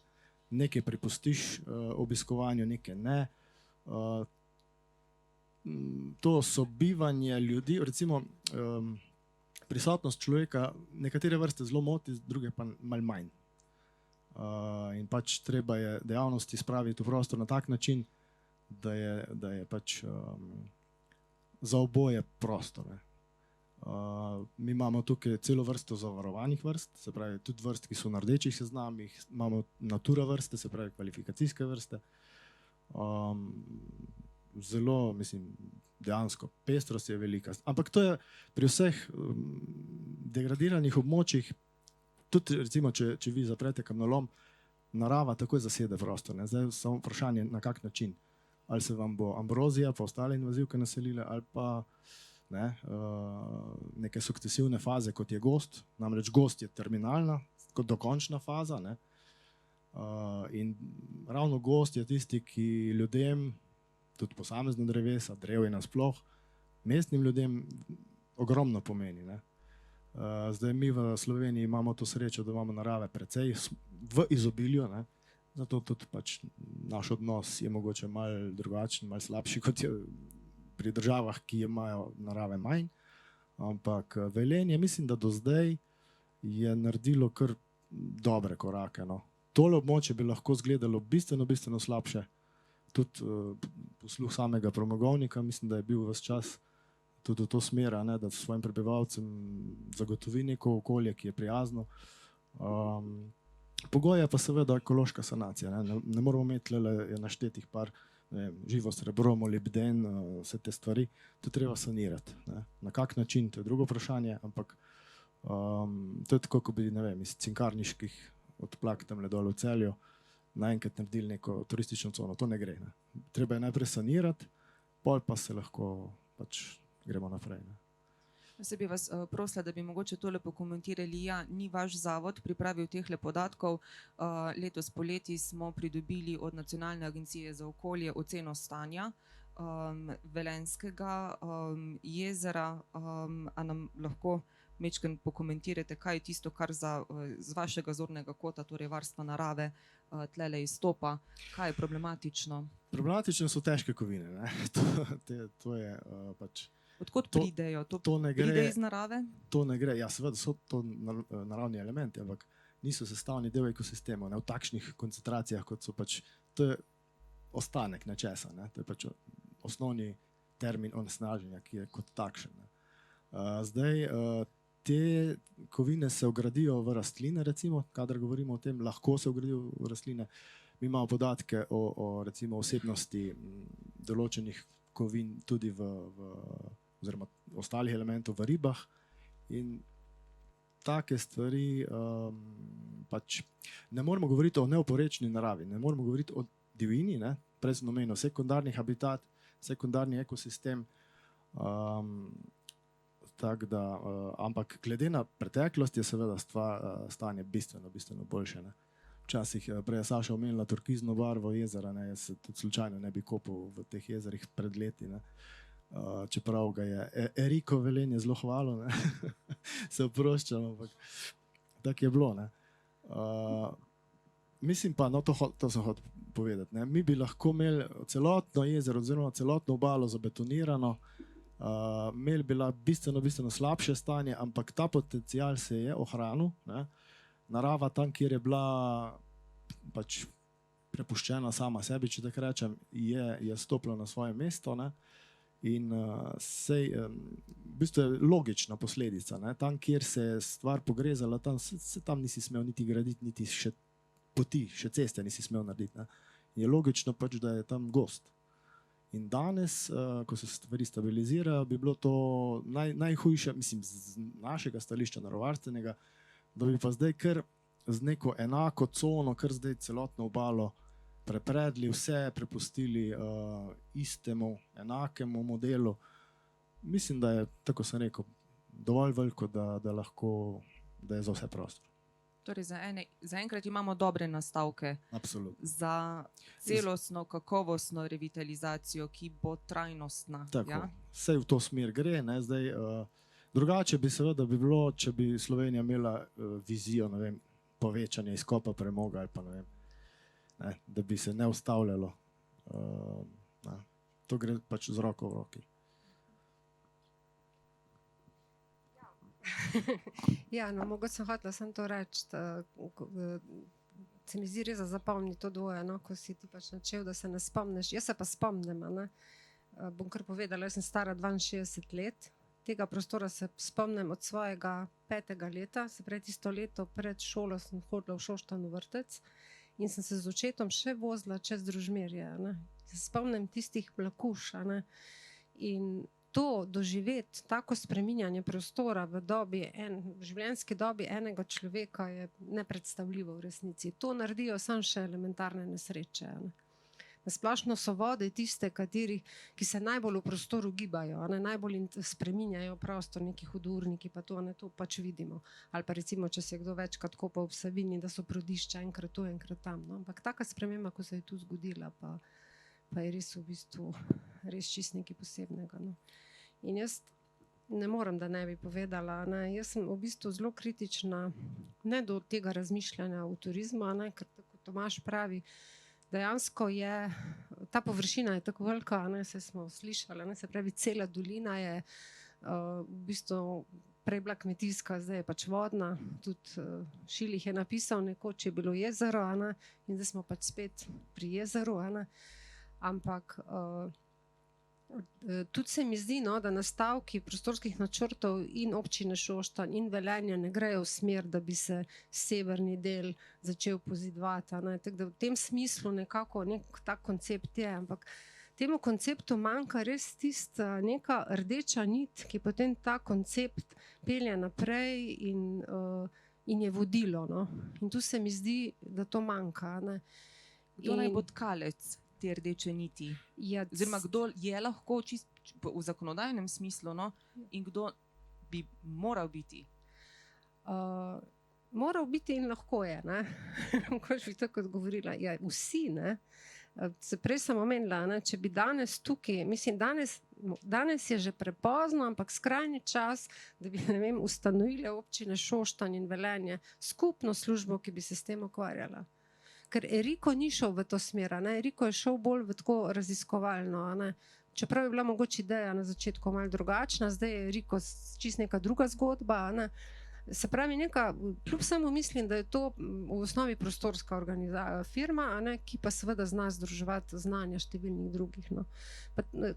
Nekaj prepustiš obiskovanju, nekaj ne. To sobivanje ljudi, recimo prisotnost človeka, nekatere vrste zelo moti, druge pa malo manj. In pač treba je dejavnosti spraviti v prostor na tak način, da je pač za oboje prostor. Mi imamo tukaj celo vrsto zavarovanih vrst, se pravi tudi vrst, ki so na rdečih seznamih, imamo natura vrste, se pravi kvalifikacijske vrste. Zelo, mislim, dejansko pestrost je velika. Ampak to je pri vseh degradiranih območjih, tudi recimo, če vi zaprete kamnolom, narava takoj zasede prostor. Ne. Zdaj samo vprašanje, na kak način. Ali se vam bo ambrozija pa ostale invazivke naselile, ali pa ne, neke sukcesivne faze, kot je gozd. Namreč gozd je terminalna, kot dokončna faza. Ne. In ravno gozd je tisti, ki ljudem, tudi posamezne drevesa, drevje nasploh, mestnim ljudem ogromno pomeni. Ne. Zdaj mi v Sloveniji imamo to srečo, da imamo narave precej v izobilju, ne. Zato tudi pač naš odnos je mogoče malo drugačen, malo slabši, kot je pri državah, ki imajo narave manj. Ampak Velenje, mislim, da do zdaj je naredilo kar dobre korake. No. Tole območje bi lahko izgledalo bistveno slabše. Tudi posluh samega premogovnika, mislim, da je bil ves čas tudi v to smer, ne, da svojim prebivalcem zagotovi neko okolje, ki je prijazno. Pogoj je pa seveda ekološka sanacija. Ne moramo imeti le naštetih par, živo srebro, molibden, vse te stvari. To treba sanirati. Ne. Na kak način, to je drugo vprašanje, ampak to je tako, ko bi, ne vem, iz cinkarniških odplak tamle dol v Celju naenkrat naredili neko turistično cono. To ne gre. Ne. Treba je najprej sanirati, pol pa se lahko pač gremo naprej. Ne. Jaz bi vas prosila, da bi mogoče tole pokomentirali. Ja, ni vaš zavod pripravil tehle podatkov. Letos poleti smo pridobili od Nacionalne agencije za okolje oceno stanja Velenjskega jezera. A nam lahko majčkeno pokomentirate, kaj je tisto, kar z vašega zornega kota, torej varstva narave, tlele izstopa, kaj je problematično? Problematične so težke kovine. Ne. To je pač... Odkot pridejo? To ne gre, pride iz narave? To ne gre. Ja, seveda so to naravni elementi, ampak niso sestavni del ekosistemov, ne v takšnih koncentracijah, kot so pač, to je ostanek nečesa, ne. To je pač osnovni termin onesnaženja, ki je kot takšen. Ne. Zdaj, te kovine se vgradijo v rastline, recimo, kadar govorimo o tem, lahko se vgradijo v rastline. Mi imamo podatke o recimo osebnosti določenih kovin tudi oziroma ostalih elementov v ribah in take stvari pač ne moramo govoriti o neoporečni naravi, ne moramo govoriti o divjini, ne, prej sem omenil sekundarni habitat, sekundarni ekosistem, tako da, ampak glede na preteklost je seveda stanje bistveno boljše. Ne. Včasih, prej je Saša omenila turkizno barvo jezera, ne, jaz se tudi slučajno ne bi kopal v teh jezerih pred leti, ne. Čeprav ga je Eriko Velenje zelo hvalil, ne. Se oproščam, ampak tako je bilo. Ne. Mislim pa, no to sem hotel povedati, ne. Mi bi lahko imeli celotno jezero oziroma celotno obalo zabetonirano, imeli bi bistveno slabše stanje, ampak ta potencial se je ohranil. Ne. Narava tam, kjer je bila pač prepuščena sama sebi, če tako rečem, je stopila na svoje mesto, ne. In v bistvu je logična posledica. Ne. Tam, kjer se je stvar pogrezala, tam nisi smel niti graditi, niti še poti, še ceste nisi smel narediti. Ne. Je logično pač, da je tam gozd. In danes, ko se stvari stabilizirajo, bi bilo to najhujše, mislim, z našega stališča naravovarstvenega, da bi pa zdaj kar z neko enako cono, kar zdaj celotno obalo prepredli, vse prepustili istemu, enakemu modelu. Mislim, da je, tako sem rekel, dovolj veliko, da je za vse prostor. Torej, zaenkrat imamo dobre nastavke. Absolutno. Za celostno, kakovostno revitalizacijo, ki bo trajnostna. Tako, ja? Vse v to smer gre. Ne, zdaj, drugače bi seveda bilo, če bi Slovenija imela vizijo, ne vem, povečanja izkopa premoga ali pa ne vem, ne, da bi se ne ustavljalo. To gre pač z roko v roki. Ja, no, mogoče sem hotela samo to reči, se mi zdi res zapomniti to dvoje, no, ko si ti pač načel, da se ne spomniš. Jaz se pa spomnim, ne. Bom kar povedala, jaz sem stara 62 let, tega prostora se spomnim od svojega 5. leta, se pravi tisto leto pred šolo sem hodila v Šoštanj v vrtec in sem se z očetom še vozila čez Družmirje, ne. Se spomnim tistih vlakuš, ne. In to doživeti, tako spreminjanje prostora v življenjski dobi enega človeka je nepredstavljivo v resnici. To naredijo samo še elementarne nesreče. Ne. Nasplošno so vode tiste, ki se najbolj v prostoru gibajo, ne, najbolj spreminjajo prostor, neki hudourniki, pa to pač vidimo. Ali pa recimo, če se je kdo večkrat kopal v Savinji, da so prodišča enkrat tu, enkrat tam. No. Ampak taka sprememba, ko se je tu zgodila, pa je res v bistvu res čist nekaj posebnega. No. In jaz ne morem, da ne bi povedala. Ne. Jaz sem v bistvu zelo kritična ne do tega razmišljanja o turizmu, ne, ker tako Tomaž pravi, dejansko je, ta površina je tako velika, ne, se smo slišali, ne, se pravi, cela dolina je v bistvu prej bila kmetijska, zdaj je pač vodna, tudi Šilih je napisal, nekoč je bilo jezero, ne, in zdaj smo pač spet pri jezeru, ne, ampak tudi se mi zdi, no, da nastavki prostorskih načrtov in občine Šoštanj in Velenje ne grejo v smer, da bi se severni del začel pozidovati. Tako da v tem smislu nekako nek tak koncept je, ampak temu konceptu manjka res tista neka rdeča nit, ki potem ta koncept pelje naprej in je vodilo. No. In tu se mi zdi, da to manjka. Ne. Kdo naj bo tkalec te rdeče niti? Oziroma, kdo je lahko v zakonodajnem smislu, no? In kdo bi moral biti? Moral biti in lahko je. Ko bi tako odgovorila. Ja, vsi, ne? Se prej sem omenila, ne? Če bi danes tukaj, mislim, danes je že prepozno, ampak skrajni čas, da bi, ne vem, ustanovile občine Šoštanj in Velenje skupno službo, ki bi se s tem ukvarjala. Ker Eriko ni šel v to smer, ne? Eriko je šel bolj v tako raziskovalno. Ne? Čeprav je bila mogoče ideja na začetku malo drugačna, zdaj je Eriko čisto neka druga zgodba. Ne? Se pravi, kljub samo mislim, da je to v osnovi prostorska firma, ne? Ki pa seveda zna združevati znanja številnih drugih. No?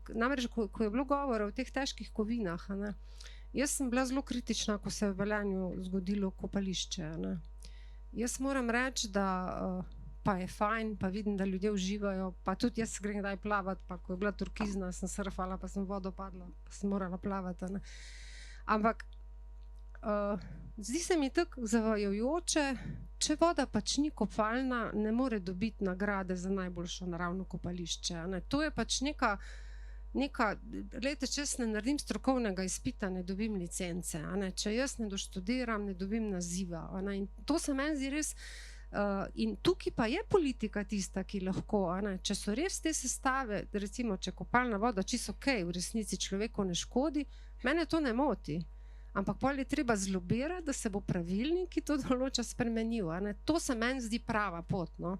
Namreč, ko je bilo govora o teh težkih kovinah, ne? Jaz sem bila zelo kritična, ko se je v Velenju zgodilo kopališče. Ne? Jaz moram reči, da pa je fajn, pa vidim, da ljudje uživajo, pa tudi jaz grem kdaj plavati, pa ko je bila turkizna, sem surfala, pa sem v vodo padla, pa sem morala plavati. Ne. Ampak zdi se mi tako zavajajoče, če voda pač ni kopalna, ne more dobiti nagrade za najboljšo naravno kopališče. Ne. To je pač neka, glejte, če jaz ne naredim strokovnega izpita, ne dobim licence. Ne. Če jaz ne doštudiram, ne dobim naziva. Ne. In to se meni zdi res. In tukaj pa je politika tista, ki lahko, če so res te sestave, recimo, če kopalna voda čisto ok, v resnici človeku ne škodi, mene to ne moti. Ampak potem je treba zlobirati, da se bo pravilnik, ki to določa, spremenil. To se meni zdi prava pot. No?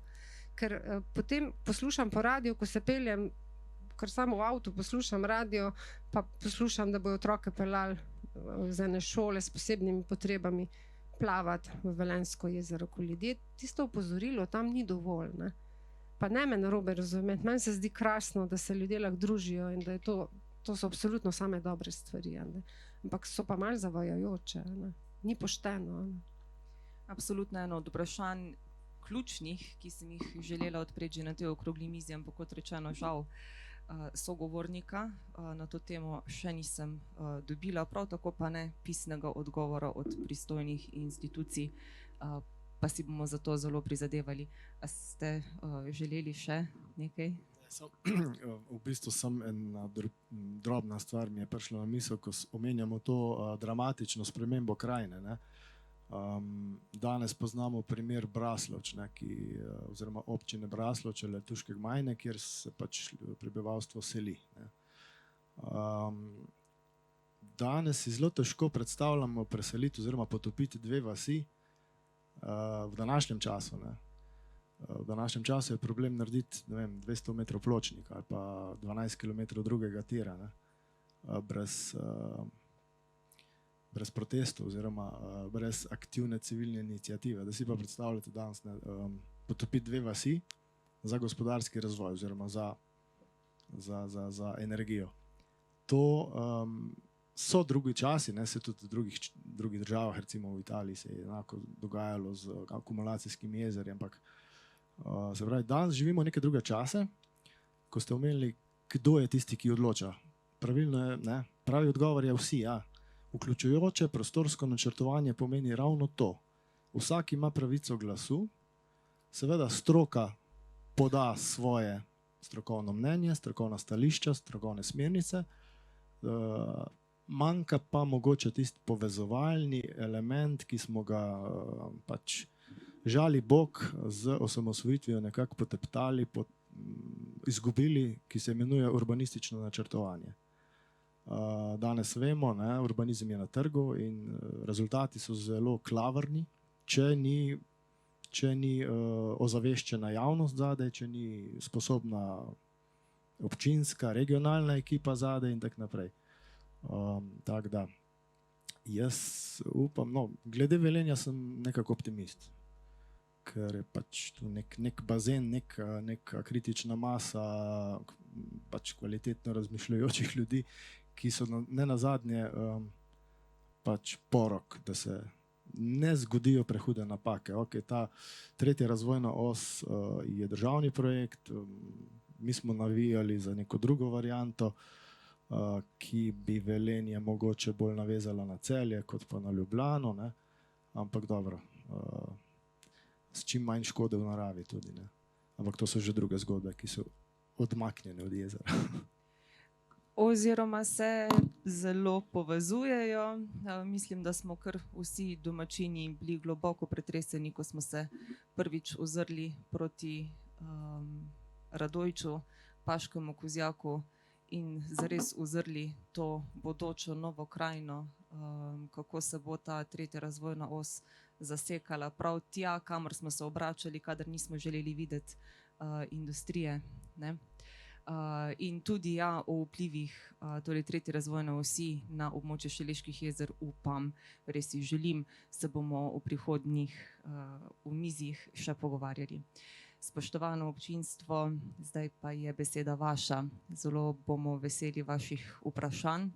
Ker potem poslušam po radiju, ko se peljem, ker samo v avtu poslušam radio, pa poslušam, da bojo otroke peljali z ene šole s posebnimi potrebami plavati v Velenjsko jezero, ko ljudje tisto opozorilo tam ni dovolj. Ne? Pa ne me narobe razumeti, meni se zdi krasno, da se ljudje lahko družijo in da je to so absolutno same dobre stvari. Ne? Ampak so pa malo zavajajoče, ne? Ni pošteno. Ne? Absolutno eno od vprašanj ključnih, ki sem jih želela odpreti že na tej okrogli mizi, ampak kot rečeno, žal sogovornika na to temo še nisem dobila, prav tako pa ne pisnega odgovora od pristojnih institucij, pa si bomo za to zelo prizadevali. A ste želeli še nekaj? V bistvu sem ena drobna stvar mi je prišla na misel, ko omenjamo to dramatično spremembo krajine. Ne? Danes poznamo primer Braslovč, oziroma občine Braslovč ali Letuške Gmajne, kjer se pač prebivalstvo seli. Ne. Danes si zelo težko predstavljamo preseliti oziroma potopiti dve vasi v današnjem času. Ne. V današnjem času je problem narediti 200 metrov pločnika ali pa 12 km drugega tira, ne. Brez protestov oziroma brez aktivne civilne iniciative. Da si pa predstavljate danes potopiti dve vasi za gospodarski razvoj oziroma za energijo. To so drugi časi, ne, se tudi v drugih državah, recimo v Italiji se je enako dogajalo z akumulacijskimi jezeri, ampak se pravi, danes živimo neke druge čase, ko ste omenili, kdo je tisti, ki odloča. Pravilno je, ne, pravi odgovor je vsi, ja. Vključujoče prostorsko načrtovanje pomeni ravno to. Vsak ima pravico glasu, seveda stroka poda svoje strokovno mnenje, strokovna stališča, strokovne smernice, manjka pa mogoče tisti povezovalni element, ki smo ga pač žali Bog z osamosvojitvijo nekako poteptali, izgubili, ki se imenuje urbanistično načrtovanje. Danes vemo, ne, urbanizem je na trgu in rezultati so zelo klavrni, če ni ozaveščena javnost zadaj, če ni sposobna občinska, regionalna ekipa zadaj in tako naprej. Tako da, jaz upam, no, glede Velenja sem nekako optimist, ker je pač tu nek bazen, neka kritična masa pač kvalitetno razmišljajočih ljudi, ki so ne nazadnje pač porok, da se ne zgodijo prehude napake. Okay, ta tretja razvojna os je državni projekt, mi smo navijali za neko drugo varianto, ki bi Velenje mogoče bolj navezala na Celje, kot pa na Ljubljano, ne? Ampak dobro, s čim manj škode v naravi tudi, ne? Ampak to so že druge zgodbe, ki so odmaknjene od jezera. Oziroma se zelo povezujejo. Mislim, da smo kar vsi domačini bili globoko pretreseni, ko smo se prvič ozrli proti Radojču, Paškemu Kozjaku in zares ozrli to bodočo novo krajino, kako se bo ta tretja razvojna os zasekala prav tja, kamor smo se obračali, kadar nismo želeli videti industrije, ne? In tudi ja, o vplivih torej tretje razvojne osi na območje Šaleških jezer upam, res si želim, se bomo v prihodnjih omizjih še pogovarjali. Spoštovano občinstvo, zdaj pa je beseda vaša. Zelo bomo veseli vaših vprašanj,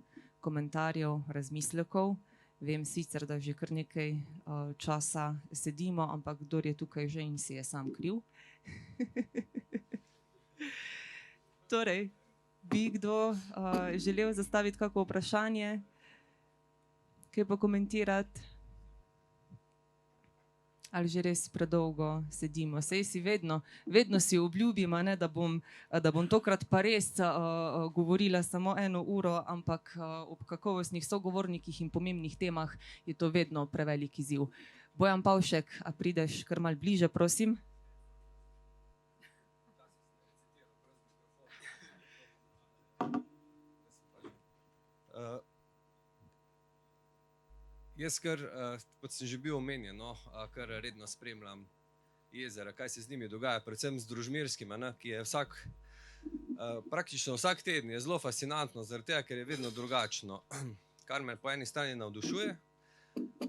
komentarjev, razmislekov. Vem sicer, da že kar nekaj časa sedimo, ampak kdor je tukaj že in si je sam kriv. Torej, bi kdo želel zastaviti kako vprašanje, kaj pa komentirati? Ali že res predolgo sedimo? Sej si vedno si obljubim, ne, da bom tokrat pa res govorila samo 1 uro, ampak ob kakovostnih sogovornikih in pomembnih temah je to vedno prevelik izziv. Bojan Pavšek, a prideš kar malo bliže, prosim? Jaz kar, kot sem že bil omenjen, no, kar redno spremljam jezera, kaj se z njimi dogaja, predvsem z Družmirskim, ki je praktično vsak teden je zelo fascinantno, zaradi tega, ker je vedno drugačno, kar me po eni strani navdušuje,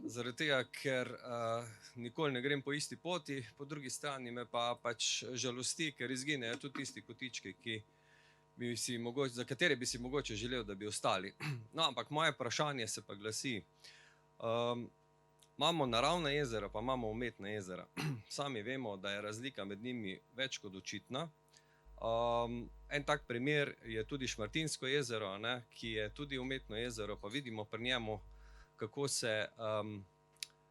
zaradi tega, ker nikoli ne grem po isti poti, po drugi strani me pa pač žalosti, ker izginejo tudi tisti kotički, za katere bi si mogoče želel, da bi ostali. No, ampak moje vprašanje se pa glasi, imamo naravna jezera, pa imamo umetna jezera. Sami vemo, da je razlika med njimi več kot očitna. En tak primer je tudi Šmartinsko jezero, ki je tudi umetno jezero, pa vidimo pri njemu,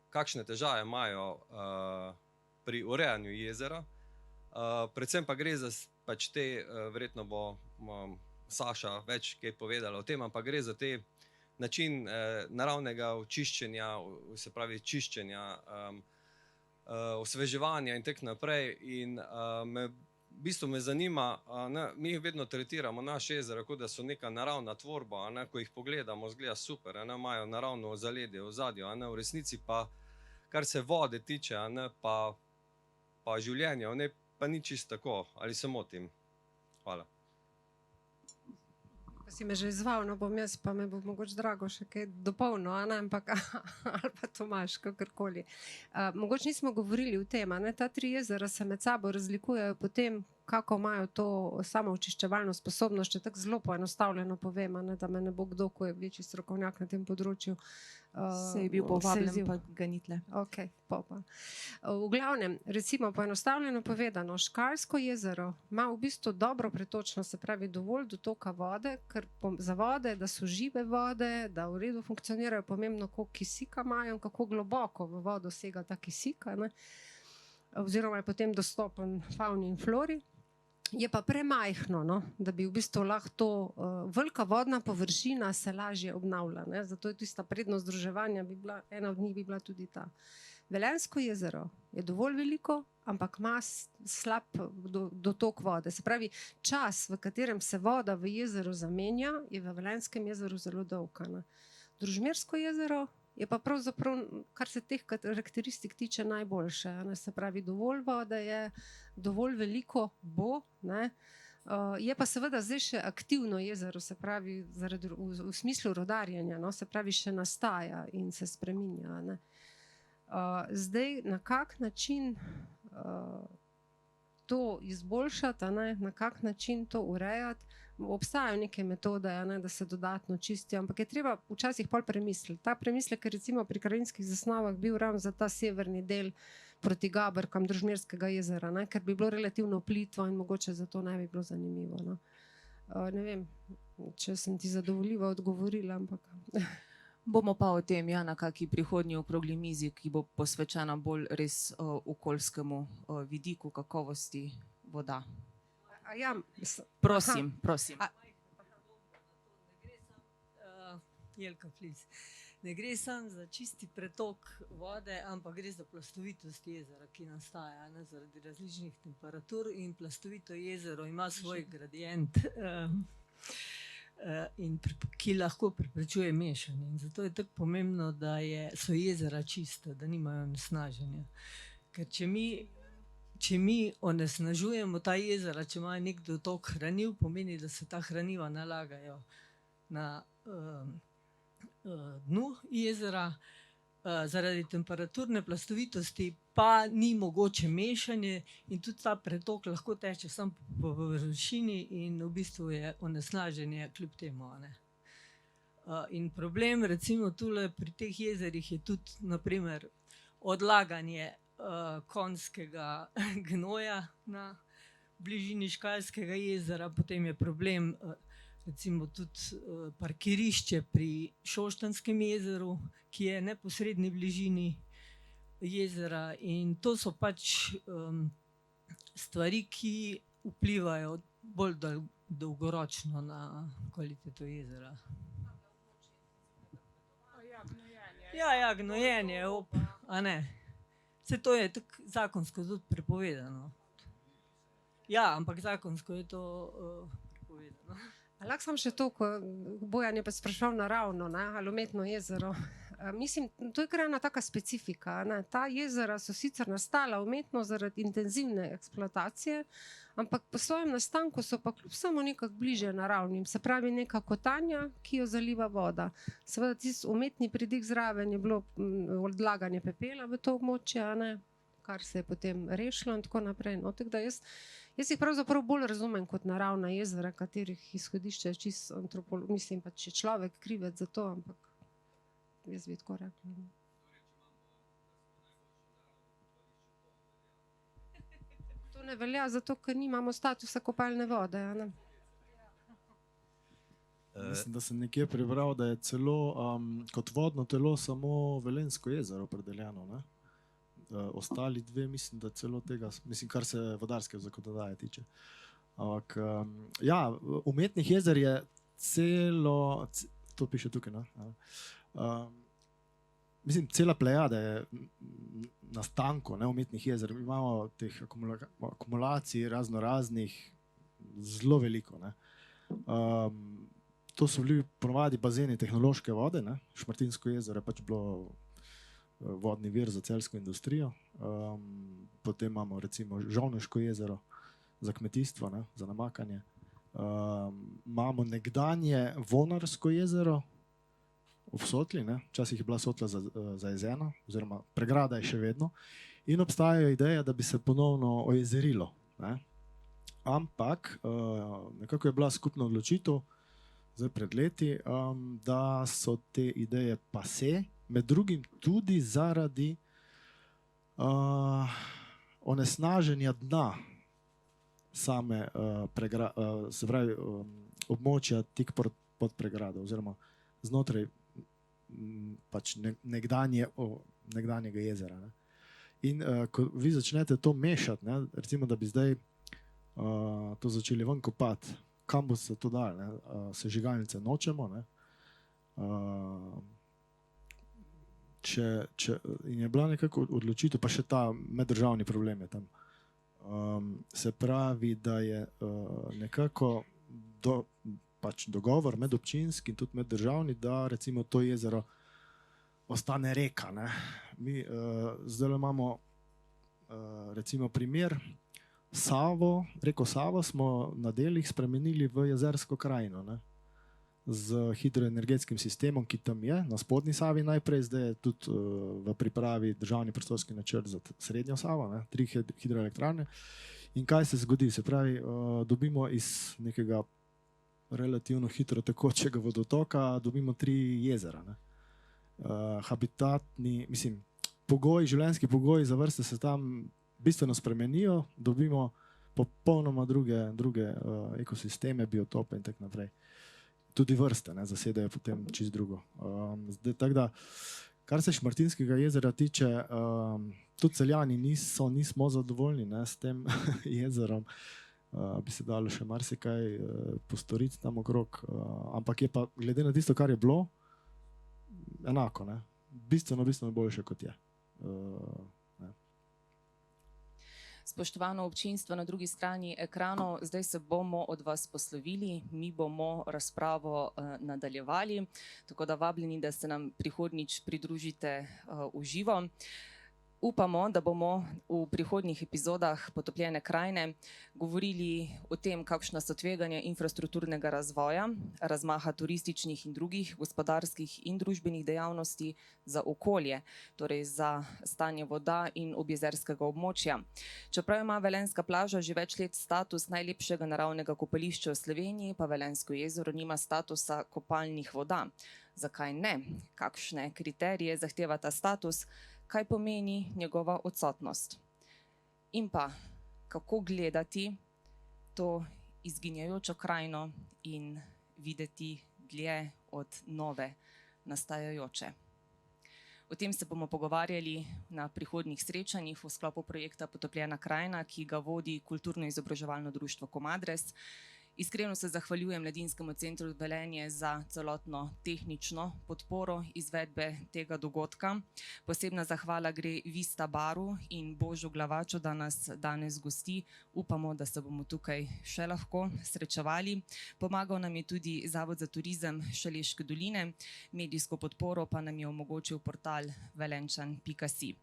kakšne težave imajo pri urejanju jezera. Predvsem pa gre za pač te, verjetno bo Saša več kaj povedala o tem, ampak gre za te način naravnega očiščenja, se pravi čiščenja, osveževanja in tako naprej. In v bistvu me zanima, mi vedno tretiramo naše jezera, kot da so neka naravna tvorba, ko jih pogledamo, izgleda super, imajo naravno zaledje, ozadje, v resnici pa, kar se vode tiče, pa življenja, pa ni čisto tako, ali se motim? Hvala. Si me že izval, no bom jaz, pa me bo mogoče Drago še kaj dopolnil, ampak ali pa Tomaž, kakorkoli. Mogoče nismo govorili o tem, ta 3 jezera se med sabo razlikujejo po tem, kako imajo to samoočiščevalno sposobnost, če tako zelo poenostavljeno povem, da me ne bo kdo, ko je večji strokovnjak na tem področju. Se je bil povabljen, pa ga ni tle. Ok, pa. V glavnem, recimo poenostavljeno povedano, Škalsko jezero ima v bistvu dobro pretočno, se pravi dovolj dotoka vode, ker za vode, da so žive vode, da v redu funkcionirajo, pomembno, koliko kisika imajo in kako globoko v vodo sega ta kisik, oziroma je potem dostopen favni in flori. Je pa premajhno, no, da bi v bistvu lahko to, velika vodna površina se lažje obnavlja, zato je tista prednost združevanja, ena od njih bi bila tudi ta. Velenjsko jezero je dovolj veliko, ampak ima slab dotok vode. Se pravi, čas, v katerem se voda v jezeru zamenja, je v Velenjskem jezeru zelo dolg. Družmirsko jezero je pa pravzaprav, kar se teh karakteristik tiče, najboljše. Se pravi, dovolj vode je, dovolj veliko bo, ne. Je pa seveda zdaj še aktivno jezero, se pravi, v smislu rodarjenja, no, se pravi, še nastaja in se spreminja, ne. Zdaj, na kak način to izboljšati, ne, na kak način to urejati, obstajajo neke metode, ne, da se dodatno čistijo, ampak je treba včasih pol premisliti. Ta premislek je recimo pri Krajinskih zasnovah bil ravno za ta severni del proti Gaberkam Družmirskega jezera, ne, ker bi bilo relativno plitvo in mogoče zato ne bi bilo zanimivo. No. Ne vem, če sem ti zadovoljivo odgovorila, ampak... Bomo pa o tem, ja, na kaki prihodnji okrogli mizi, ki bo posvečena bolj res okoljskemu vidiku kakovosti voda. Ja, prosim, prosim. Jelka, please. Ne gre samo za čisti pretok vode, ampak gre za plastovitost jezera, ki nastaja, ne, zaradi različnih temperatur, in plastovito jezero ima svoj gradient, ki lahko preprečuje mešanje. In zato je tako pomembno, da so jezera čista, da nimajo onesnaženja. Ker če mi onesnažujemo ta jezera, če imajo nek dotok hranil, pomeni, da se ta hraniva nalagajo na dnu jezera, zaradi temperaturne plastovitosti pa ni mogoče mešanje in tudi ta pretok lahko teče samo po površini in v bistvu je onesnaženje kljub temu, ne. In problem recimo tule pri teh jezerih je tudi na primer odlaganje konjskega gnoja na bližini Škalskega jezera, potem je problem recimo tudi parkirišče pri Šoštanjskem jezeru, ki je v neposredni bližini jezera, in to so pač stvari, ki vplivajo bolj dolgoročno na kvaliteto jezera. Ja, gnojenje, a ne. Saj to je tako zakonsko tudi prepovedano. Ja, ampak zakonsko je to prepovedano. Lahko sam še to, ko Bojan je pa spraševal naravno, ne, ali umetno jezero. Mislim, to je kar ena taka specifika, ne. Ta jezera so sicer nastala umetno zaradi intenzivne eksploatacije, ampak po svojem nastanku so pa kljub samo nekako bliže naravnim, se pravi neka kotanja, ki jo zaliva voda. Seveda tisti umetni pridik zraven je bilo odlaganje pepela v to območje, ne, kar se je potem rešilo in tako naprej. No, tako da jaz jih pravzaprav bolj razumem kot naravna jezera, katerih izhodišče je čisto mislim, pa če človek krivec za to, ampak jaz bi tako rekla. To ne velja, zato ker nimamo statusa kopalne vode, a ne? Mislim, da sem nekje prebral, da je celo kot vodno telo samo Velenjsko jezero opredeljeno, ne? Ostali dve, mislim, da celo tega, mislim, kar se vodarske zakonodaje tiče. Ampak, ja, umetnih jezer je celo, to piše tukaj, ne? Mislim, cela plejada je nastanko, ne, umetnih jezer. Imamo teh akumulacij raznoraznih zelo veliko, ne. To so bili ponovadi bazeni tehnološke vode, ne. Šmartinsko jezero je pač bilo vodni vir za celjsko industrijo. Potem imamo recimo Žovneško jezero za kmetijstvo, ne, za namakanje. Imamo nekdanje Vonarsko jezero v Sotli, ne. Včasih je bila Sotla zajezena, oziroma pregrada je še vedno. In obstajajo ideje, da bi se ponovno ojezerilo, ne. Ampak nekako je bila skupna odločitev zdaj pred leti, da so te ideje pasé, med drugim tudi zaradi onesnaženja dna same se pravi območja tik pod pregrado oziroma znotraj pač nekdanjega jezera, ne. In ko vi začnete to mešati, ne, recimo, da bi zdaj to začeli ven kopati, kam bo se to dalo, ne? Sežigalnice nočemo, ne? in je bila nekako odločitev, pa še ta meddržavni problem je tam. Se pravi, da je nekako pač dogovor medobčinski in tudi meddržavni, da recimo to jezero ostane reka. Ne. Mi zdaj imamo recimo primer reko Savo smo na delih spremenili v jezersko krajino, ne, z hidroenergetskim sistemom, ki tam je, na spodnji Savi najprej, zdaj je tudi v pripravi državni prostorski načrt za srednjo Savo, ne, 3 hidroelektrarne. In kaj se zgodi? Se pravi, dobimo iz nekega relativno hitro tekočega vodotoka, dobimo 3 jezera. Ne. Habitatni, mislim, življenjski pogoji za vrste se tam bistveno spremenijo, dobimo popolnoma druge ekosisteme, biotope in tako naprej. Tudi vrste, ne, zasedajo potem čisto drugo. Tako da, kar se Šmartinskega jezera tiče, tudi Celjani nismo zadovoljni, ne, s tem jezerom. Bi se dalo še marsikaj postoriti tam okrog, ampak je pa glede na tisto, kar je bilo, enako, ne. Bistveno boljše, kot je. Spoštovano občinstvo na drugi strani ekranov, zdaj se bomo od vas poslovili, mi bomo razpravo nadaljevali, tako da vabljeni, da se nam prihodnjič pridružite v živo. Upamo, da bomo v prihodnjih epizodah Potopljene krajine govorili o tem, kakšna so tveganja infrastrukturnega razvoja, razmaha turističnih in drugih gospodarskih in družbenih dejavnosti za okolje, torej za stanje voda in objezerskega območja. Čeprav ima Velenjska plaža že več let status najlepšega naravnega kopališča v Sloveniji, pa Velenjsko jezero nima statusa kopalnih voda. Zakaj ne? Kakšne kriterije zahteva ta status? Kaj pomeni njegova odsotnost? In pa, kako gledati to izginjajočo krajino in videti dlje od nove nastajajoče? O tem se bomo pogovarjali na prihodnjih srečanjih v sklopu projekta Potopljena krajina, ki ga vodi Kulturno-izobraževalno društvo Komadres. Iskreno se zahvaljujem Mladinskemu centru Velenje za celotno tehnično podporo izvedbe tega dogodka. Posebna zahvala gre Vista baru in Božu Glavaču, da nas danes gosti. Upamo, da se bomo tukaj še lahko srečevali. Pomagal nam je tudi Zavod za turizem Šaleške doline, medijsko podporo pa nam je omogočil portal velenjčan.si.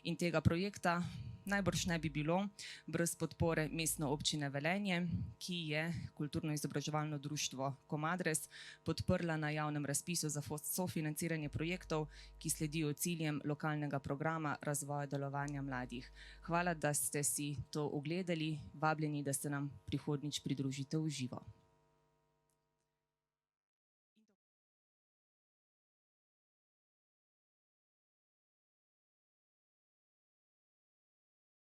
In tega projekta najbrž ne bi bilo brez podpore Mestne občine Velenje, ki je Kulturno-izobraževalno društvo Komadres podprla na javnem razpisu za sofinanciranje projektov, ki sledijo ciljem lokalnega programa razvoja delovanja mladih. Hvala, da ste si to ogledali, vabljeni, da se nam prihodnjič pridružite v živo.